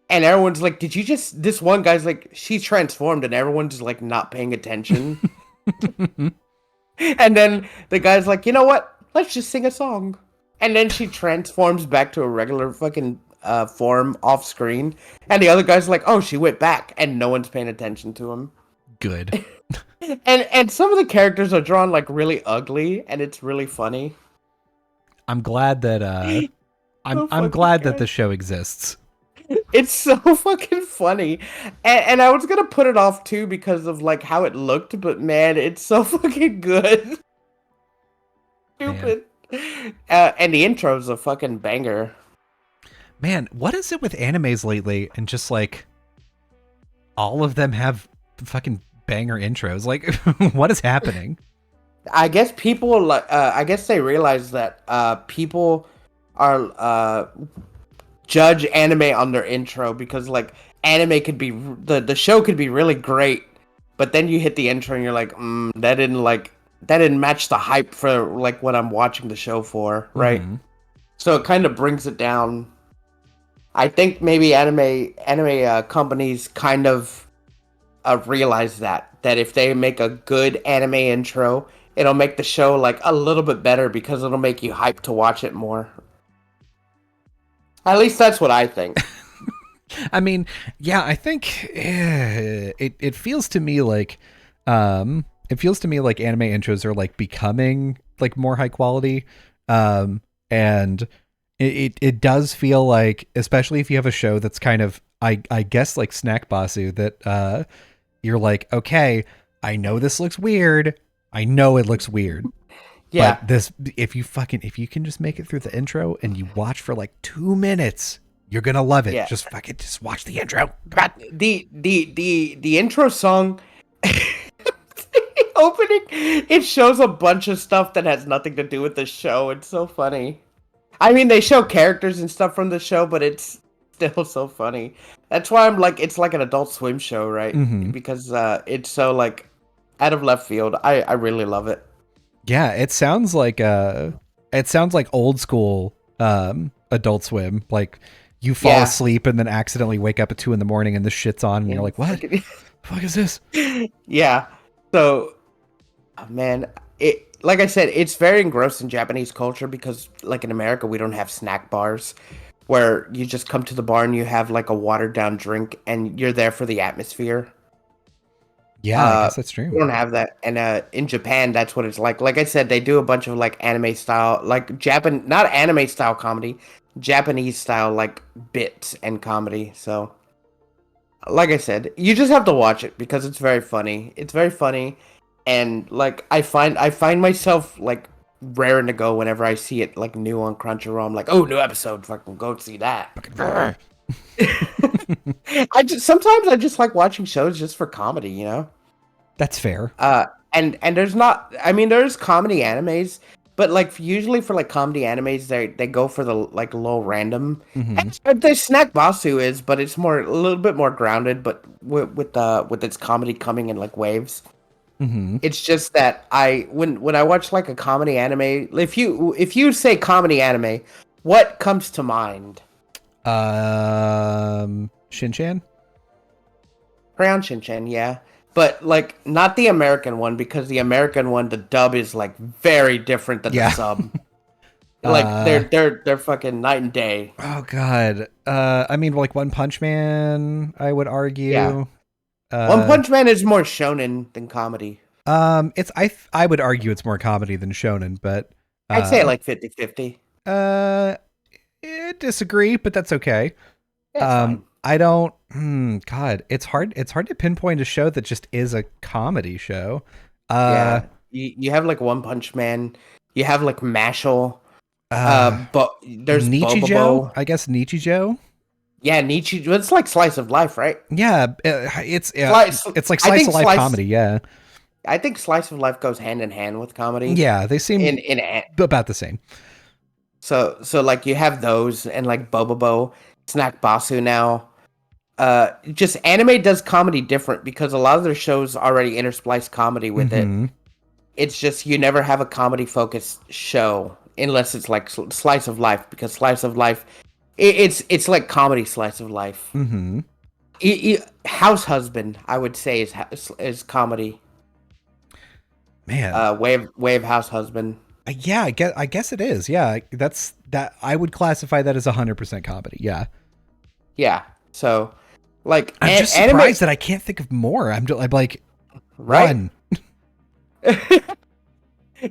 And everyone's like, did you just this one guy's like, she's transformed, and everyone's like not paying attention. And then the guy's like, you know what? Let's just sing a song. And then she transforms back to a regular fucking form off screen. And the other guy's like, oh, she went back, and no one's paying attention to him. Good. And some of the characters are drawn like really ugly, and it's really funny. I'm glad that I'm glad that the show exists. It's so fucking funny, and I was gonna put it off too because of like how it looked, but man, it's so fucking good. Stupid. And the intro's a fucking banger. Man, what is it with animes lately? And just like all of them have fucking banger intros. Like, what is happening? I guess people like. I guess they realize that people are judge anime on their intro because like anime could be the show could be really great, but then you hit the intro and you're like, that didn't match the hype for like what I'm watching the show for, right? Mm-hmm. So it kind of brings it down. I think maybe anime companies kind of realize that if they make a good anime intro, it'll make the show like a little bit better because it'll make you hyped to watch it more. At least that's what I think. I mean, yeah, I think it feels to me like anime intros are like becoming like more high quality, and it does feel like, especially if you have a show that's kind of I guess like Snack Basu, that you're like, okay, I know this looks weird, I know it looks weird. Yeah. But this, if you can just make it through the intro and you watch for like 2 minutes, you're gonna love it. Yeah. Just watch the intro. The intro song, opening, it shows a bunch of stuff that has nothing to do with the show. It's so funny. I mean, they show characters and stuff from the show, but it's still so funny. That's why I'm like, it's like an Adult Swim show, right? Mm-hmm. Because it's so like out of left field. I really love it. Yeah, it sounds like old school Adult Swim. Like you fall asleep and then accidentally wake up at 2 a.m. and the shit's on and you're like, what? The fuck is this? Yeah. So, man, like I said, it's very engrossed in Japanese culture because, like in America, we don't have snack bars where you just come to the bar and you have like a watered down drink and you're there for the atmosphere. Yeah, I guess that's true. We don't have that, and in Japan, that's what it's like. Like I said, they do a bunch of like anime style, like not anime style comedy, Japanese style like bits and comedy. So, like I said, you just have to watch it because it's very funny. It's very funny, and like I find myself like raring to go whenever I see it like new on Crunchyroll. I'm like, oh, new episode, fucking go see that. Sometimes I just like watching shows just for comedy, you know? That's fair. And there's not, I mean, there's comedy animes, but like usually for like comedy animes, they go for the like low random. Mm-hmm. The Snack Basu is, but it's a little bit more grounded, but with its comedy coming in like waves. Mm-hmm. It's just that when I watch like a comedy anime, if you say comedy anime, what comes to mind? Shin-chan? Crayon Shin-chan, yeah. But like not the American one, because the American one, the dub is like very different than the sub. Like they're fucking night and day. Oh god. I mean like One Punch Man, I would argue. Yeah. One Punch Man is more shonen than comedy. It's I would argue it's more comedy than shonen, but I'd say like 50-50. I disagree, but that's okay. Fine. I don't. God, it's hard to pinpoint a show that just is a comedy show. Yeah, you have like One Punch Man. You have like Mashal. But there's Nichijou. I guess Nichijou. Yeah, Nichijou. It's like slice of life, right? Yeah, it's like slice of life comedy. Yeah, I think slice of life goes hand in hand with comedy. Yeah, they seem in about the same. So like you have those and like Bobobo, Snack Basu now. Just anime does comedy different because a lot of their shows already intersplice comedy with it. It's just you never have a comedy focused show unless it's like slice of life, because slice of life, it's like comedy slice of life. House Husband, I would say, is comedy. Man. Wave House Husband. Yeah, I guess it is. Yeah, that I would classify that as 100% comedy. Yeah. Yeah. So, like, I'm just anime, surprised that I can't think of more. I'm like, right? one.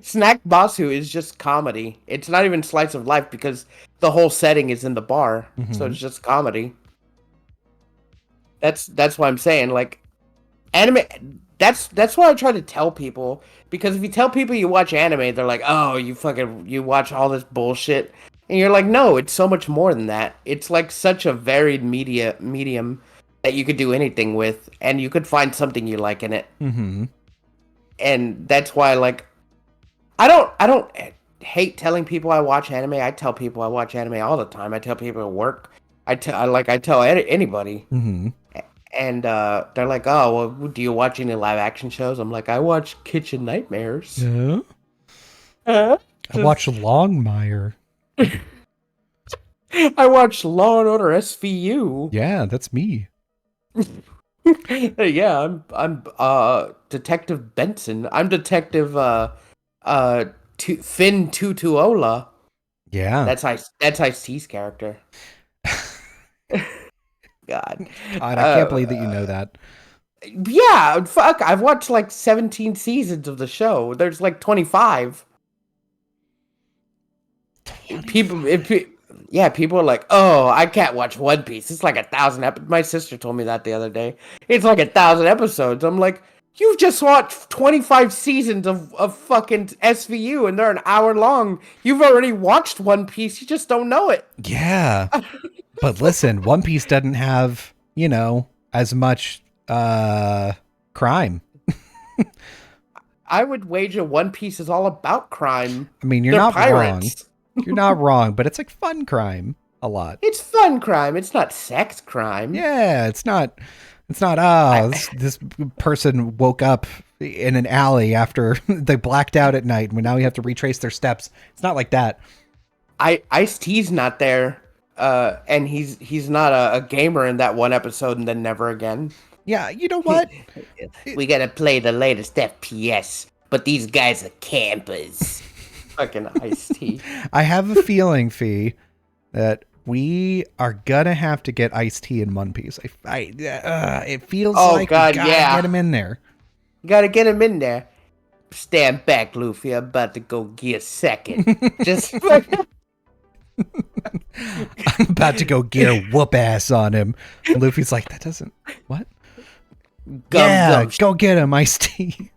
Snack Basu is just comedy. It's not even slice of life because the whole setting is in the bar, so Mm-hmm. it's just comedy. That's what I'm saying. Like, anime. That's what I try to tell people, because if you tell people you watch anime, they're like, "Oh, you watch all this bullshit," and you're like, "No, it's so much more than that. It's like such a varied medium that you could do anything with, and you could find something you like in it." Mm-hmm. And that's why, like, I don't hate telling people I watch anime. I tell people I watch anime all the time. I tell people at work. I tell anybody. Mm-hmm. And they're like, "Oh, well, do you watch any live action shows?" I'm like, "I watch Kitchen Nightmares." Yeah. Uh, I watched Longmire. I watch Law and Order SVU. Yeah, that's me. Yeah, I'm Detective Benson. I'm Detective Finn Tutuola. Yeah. That's Ice-T's character. God. God, I can't believe that you know that. Yeah, fuck. I've watched like 17 seasons of the show. There's like 25. People are like, "Oh, I can't watch One Piece. It's like 1,000 episodes." My sister told me that the other day. It's like 1,000 episodes. I'm like, you've just watched 25 seasons of fucking SVU, and they're an hour long. You've already watched One Piece. You just don't know it. Yeah. But listen, One Piece doesn't have, as much crime. I would wager One Piece is all about crime. I mean, you're They're not wrong. pirates. You're not wrong, but it's like fun crime a lot. It's fun crime. It's not sex crime. Yeah, it's not this person woke up in an alley after they blacked out at night and now we have to retrace their steps. It's not like that. Ice-T's not there, and he's not a gamer in that one episode, and then never again. Yeah, you know what? We gotta play the latest FPS, but these guys are campers. Fucking Ice-T. I have a feeling, Fee, that we are gonna have to get Ice-T in One Piece. It feels like God, we gotta get him in there. Gotta get him in there. Stand back, Luffy. I'm about to go get a second. Just I'm about to go get a whoop ass on him. And Luffy's like, that doesn't what? Go get him, Ice-T.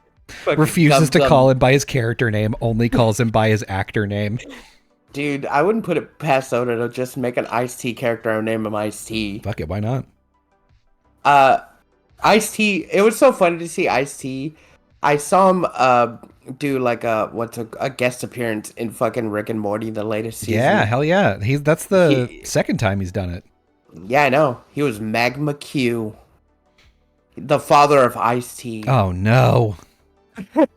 Refuses to call him by his character name, only calls him by his actor name. Dude, I wouldn't put it past Oda to just make an Ice-T character and name him Ice-T. Fuck it, why not? Ice-T, it was so funny to see Ice-T. I saw him do like a guest appearance in fucking Rick and Morty, the latest season. Yeah, hell yeah. That's the second time he's done it. Yeah, I know. He was Magma Q, the father of Ice-T. Oh no. This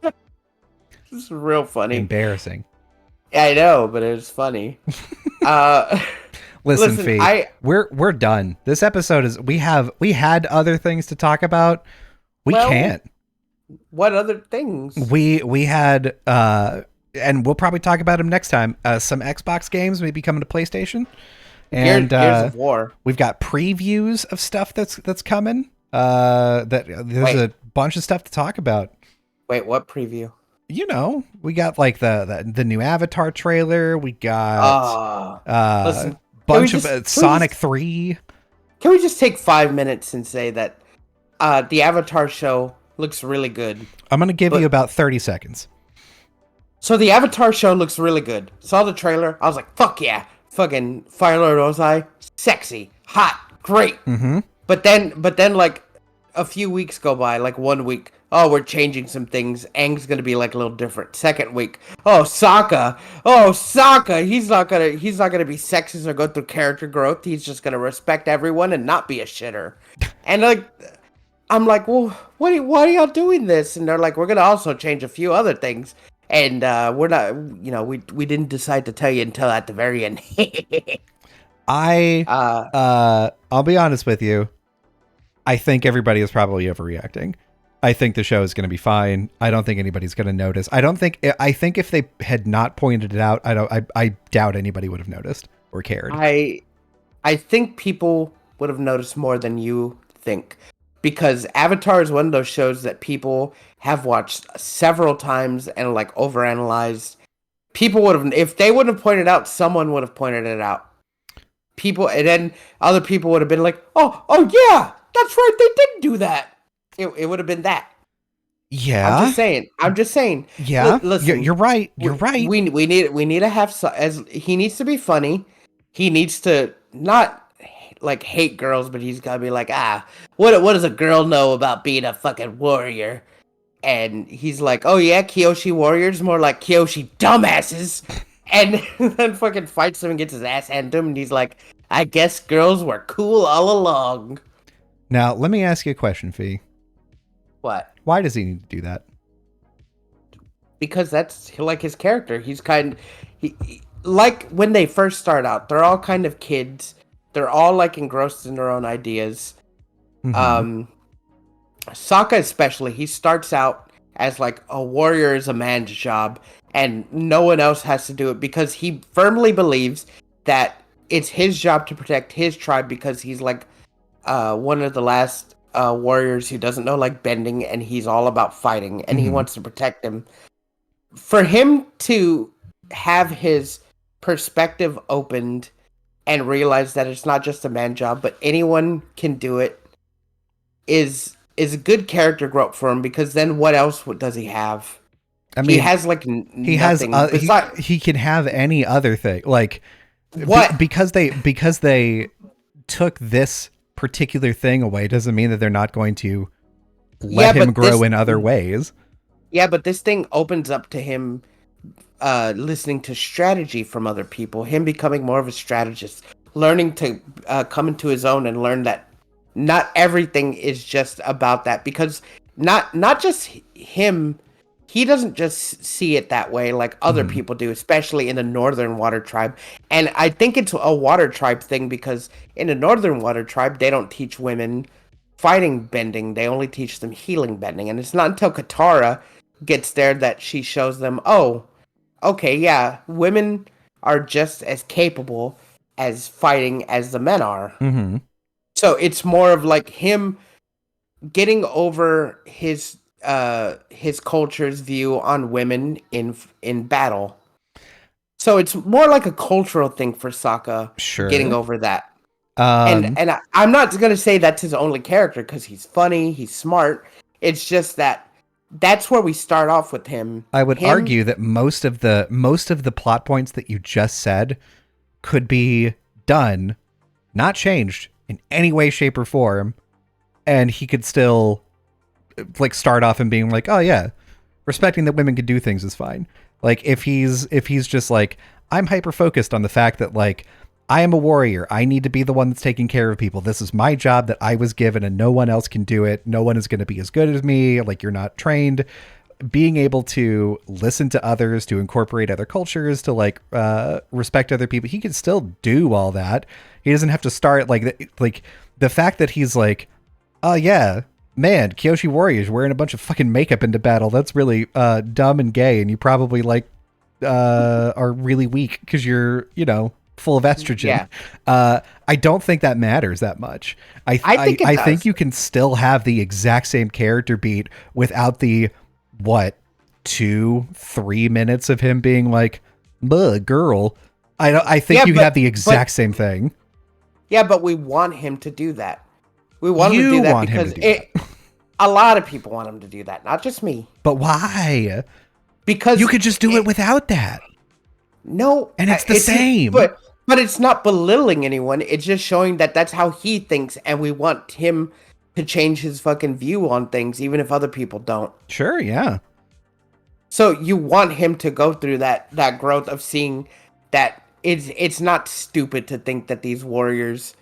is real funny. Embarrassing. I know, but it was funny. Listen, Fee, we're done. This episode is we had other things to talk about. We can't. What other things? We had and we'll probably talk about them next time. Some Xbox games maybe coming to PlayStation. And Gears of War. We've got previews of stuff that's coming. There's a bunch of stuff to talk about. Wait, what preview? We got like the new Avatar trailer. We got listen, bunch of Sonic 3. Can we just take 5 minutes and say that the Avatar show looks really good? I'm going to give you about 30 seconds. So the Avatar show looks really good. Saw the trailer. I was like, fuck yeah. Fucking Fire Lord Ozai. Sexy. Hot. Great. Mm-hmm. But then like a few weeks go by, like 1 week. Oh, we're changing some things. Aang's gonna be like a little different. Second week. Oh, Sokka. He's not gonna be sexist or go through character growth. He's just gonna respect everyone and not be a shitter. And like, I'm like, well, why are y'all doing this? And they're like, we're gonna also change a few other things. And we're not, we didn't decide to tell you until at the very end. I'll be honest with you. I think everybody is probably overreacting. I think the show is going to be fine. I don't think anybody's going to notice. I think if they had not pointed it out, I doubt anybody would have noticed or cared. I think people would have noticed more than you think, because Avatar is one of those shows that people have watched several times and like overanalyzed. People would have, if they wouldn't have pointed out, someone would have pointed it out. People, and then other people would have been like, "Oh, yeah, that's right, they did do that." It would have been that. Yeah, I'm just saying. Yeah, listen, you're right. You're right. We need to have as he needs to be funny. He needs to not like hate girls, but he's gotta be like, what does a girl know about being a fucking warrior? And he's like, oh yeah, Kyoshi warriors, more like Kyoshi dumbasses. And then fucking fights him and gets his ass handed to him, and he's like, I guess girls were cool all along. Now, let me ask you a question, Fee. What? Why does he need to do that? Because that's like his character. He's like when they first start out, they're all kind of kids. They're all like engrossed in their own ideas. Mm-hmm. Sokka especially, he starts out as like a warrior is a man's job, and no one else has to do it because he firmly believes that it's his job to protect his tribe because he's like one of the last warriors who doesn't know like bending, and he's all about fighting, and he wants to protect him. For him to have his perspective opened and realize that it's not just a man job, but anyone can do it, is a good character growth for him, because then what else does he have? I mean, he has like nothing. He can have any other thing, like what? Because they took this particular thing away doesn't mean that they're not going to let him grow in other ways. Yeah, but this thing opens up to him listening to strategy from other people, him becoming more of a strategist, learning to come into his own and learn that not everything is just about that, because not just him, he doesn't just see it that way like other people do, especially in the Northern Water Tribe. And I think it's a Water Tribe thing, because in the Northern Water Tribe, they don't teach women fighting bending, they only teach them healing bending. And it's not until Katara gets there that she shows them, oh, okay, yeah, women are just as capable as fighting as the men are. Mm-hmm. So it's more of like him getting over his culture's view on women in battle. So it's more like a cultural thing for Sokka, getting over that. And I'm not going to say that's his only character, because he's funny, he's smart. It's just that's where we start off with him. I would argue that most of the plot points that you just said could be done, not changed in any way, shape, or form, and he could still like start off and being like, oh yeah, respecting that women can do things is fine. Like if he's just like, I'm hyper focused on the fact that like I am a warrior, I need to be the one that's taking care of people, this is my job that I was given and no one else can do it, no one is going to be as good as me, like you're not trained. Being able to listen to others, to incorporate other cultures, to like respect other people, he can still do all that. He doesn't have to start like the fact that he's like, oh yeah, man, Kyoshi warriors wearing a bunch of fucking makeup into battle, that's really dumb and gay, and you probably like are really weak because you're, you know, full of estrogen. Yeah. I don't think that matters that much. I think you can still have the exact same character beat without the 2-3 minutes of him being like, girl. I think you have the exact same thing. Yeah, but we want him to do that. We want him to do that because a lot of people want him to do that, not just me. But why? Because you could just do it without that. No, and it's the same. But it's not belittling anyone. It's just showing that that's how he thinks, and we want him to change his fucking view on things, even if other people don't. Sure, yeah. So you want him to go through that growth of seeing that it's not stupid to think that these warriors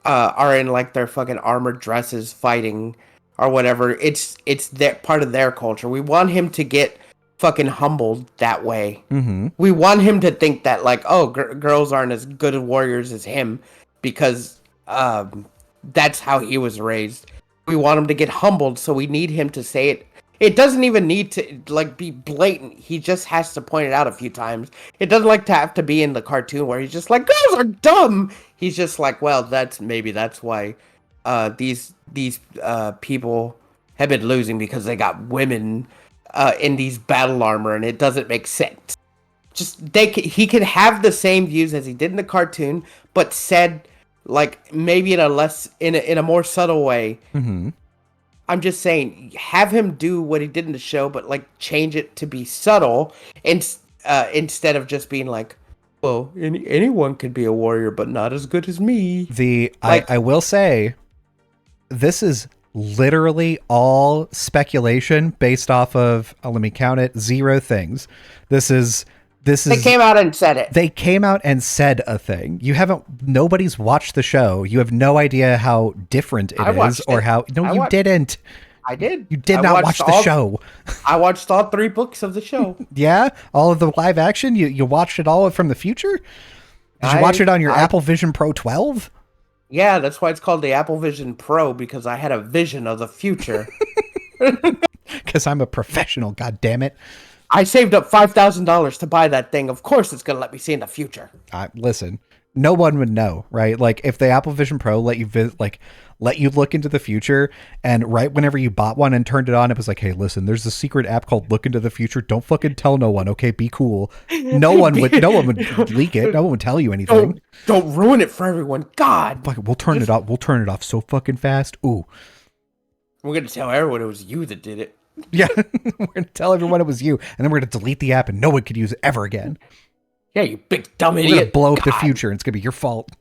are in like their fucking armored dresses fighting or whatever. It's their part of their culture. We want him to get fucking humbled that way. Mm-hmm. We want him to think that like, oh, girls aren't as good warriors as him, because that's how he was raised. we want him to get humbled, so we need him to say it. It doesn't even need to like be blatant. He just has to point it out a few times. It doesn't like to have to be in the cartoon where he's just like, girls are dumb. He's just like, well, that's why these people have been losing, because they got women in these battle armor, and it doesn't make sense. Just he could have the same views as he did in the cartoon, but said like maybe in a more subtle way. Mm-hmm. I'm just saying, have him do what he did in the show, but like change it to be subtle, and instead of just being like, well, anyone could be a warrior, but not as good as me. I will say, this is literally all speculation based off of, let me count it, 0 things. They came out and said it. They came out and said a thing. Nobody's watched the show. You have no idea how different it is, or how. No, you didn't. I did. You did not watch the show. I watched all 3 books of the show. Yeah? All of the live action? You watched it all from the future? Did you watch it on your Apple Vision Pro 12? Yeah, that's why it's called the Apple Vision Pro, because I had a vision of the future. Because I'm a professional, goddammit. I saved up $5,000 to buy that thing. Of course it's going to let me see in the future. Listen, no one would know, right? Like, if the Apple Vision Pro let you look into the future, and right whenever you bought one and turned it on, it was like, hey, listen, there's a secret app called Look Into the Future. Don't fucking tell no one, okay? Be cool. No one would leak it. No one would tell you anything. Don't ruin it for everyone. God. Fuck, we'll turn it off. We'll turn it off so fucking fast. Ooh. We're going to tell everyone it was you that did it. Yeah, we're going to tell everyone it was you, and then we're going to delete the app, and no one could use it ever again. Yeah, you big dumb idiot. We're going to blow up the future, and it's going to be your fault.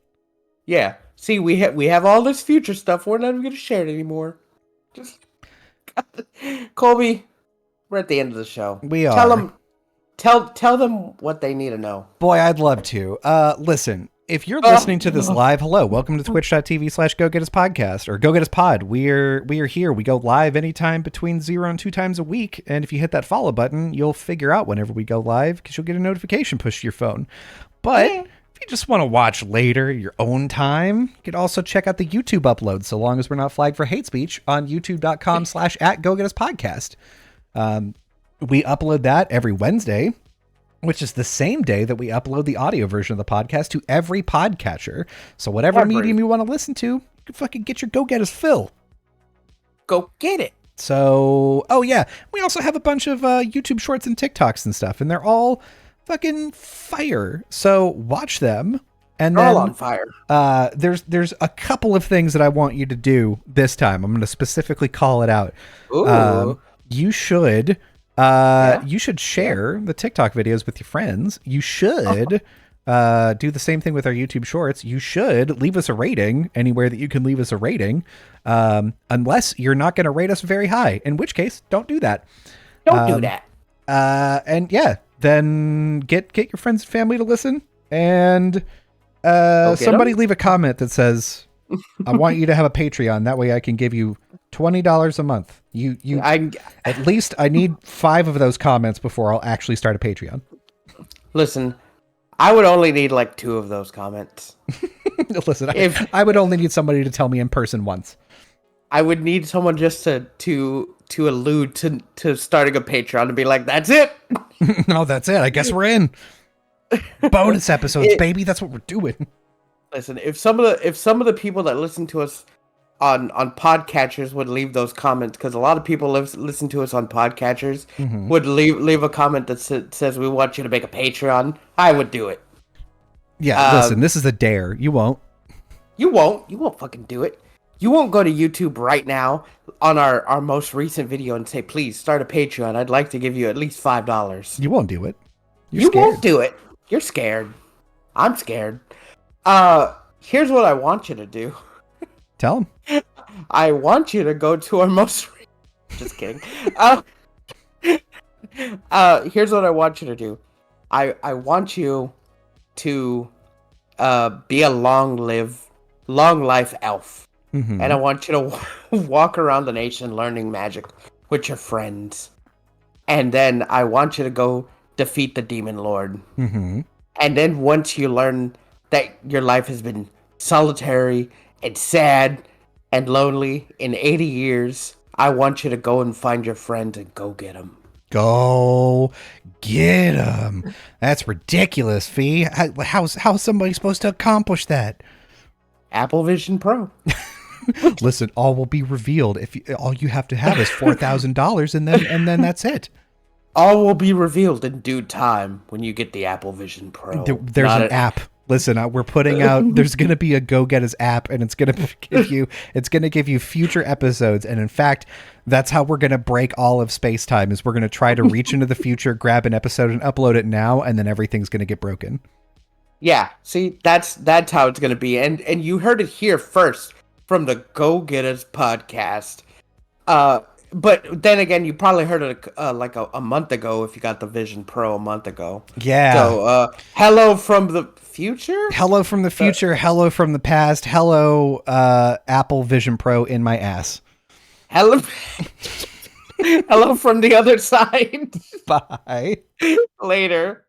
Yeah. See, we have all this future stuff. We're not even going to share it anymore. Just Colby, we're at the end of the show. We are. Tell them what they need to know. Boy, I'd love to. Listen, if you're listening to this live, hello, welcome to twitch.tv/GoGetUsPodcast, or Go Get Us Pod. We are here. We go live anytime between 0 and 2 times a week. And if you hit that follow button, you'll figure out whenever we go live, because you'll get a notification pushed to your phone. But if you just want to watch later, your own time, you can also check out the YouTube upload, so long as we're not flagged for hate speech, on youtube.com/@GoGetUsPodcast. We upload that every Wednesday, which is the same day that we upload the audio version of the podcast to every podcatcher. So whatever medium you want to listen to, you can fucking get your Go Get Us fill. Go get it. So, oh yeah, we also have a bunch of YouTube shorts and TikToks and stuff, and they're all fucking fire. So watch them. And they're then, all on fire. There's a couple of things that I want you to do this time. I'm going to specifically call it out. Ooh. You should share the TikTok videos with your friends. You should do the same thing with our YouTube shorts. You should leave us a rating anywhere that you can leave us a rating, unless you're not going to rate us very high, in which case, don't do that. Don't do that. And yeah, then get your friends and family to listen, and somebody leave a comment that says, I want you to have a Patreon. That way I can give you $20 a month. At least I need 5 of those comments before I'll actually start a Patreon. Listen, I would only need like 2 of those comments. Listen, I would only need somebody to tell me in person once. I would need someone just to allude to starting a Patreon and be like, that's it. No, that's it. I guess we're in. Bonus episodes, baby. That's what we're doing. Listen, if some of the people that listen to us on podcatchers would leave those comments, because a lot of people listen to us on podcatchers, would leave a comment that says we want you to make a Patreon, I would do it. Yeah, listen, this is a dare. You won't. You won't fucking do it. You won't go to YouTube right now on our most recent video and say, please start a Patreon. I'd like to give you at least $5. You won't do it. You won't do it. You're scared. I'm scared. Here's what I want you to do. Tell him. I want you to go to our most... Just kidding. Here's what I want you to do. I want you to be a long life elf. And I want you to walk around the nation learning magic with your friends. And then I want you to go defeat the demon lord. And then once you learn that your life has been solitary and sad and lonely in 80 years, I want you to go and find your friend and go get him. Go get him. That's ridiculous, Fee. How's somebody supposed to accomplish that? Apple Vision Pro. Listen, all will be revealed if all you have to have is $4,000, and then that's it. All will be revealed in due time when you get the Apple Vision Pro. There's an app. Listen, we're putting out. There's going to be a Go Gettas app, and it's going to give you future episodes. And in fact, that's how we're going to break all of space time. Is we're going to try to reach into the future, grab an episode, and upload it now, and then everything's going to get broken. Yeah, see, that's how it's going to be, and you heard it here first from the Go Gettas podcast. But then again, you probably heard it like a month ago if you got the Vision Pro a month ago. Yeah. So, hello from the future? Hello from the future. Hello from the past. Hello, Apple Vision Pro in my ass. Hello. Hello from the other side. Bye. Later.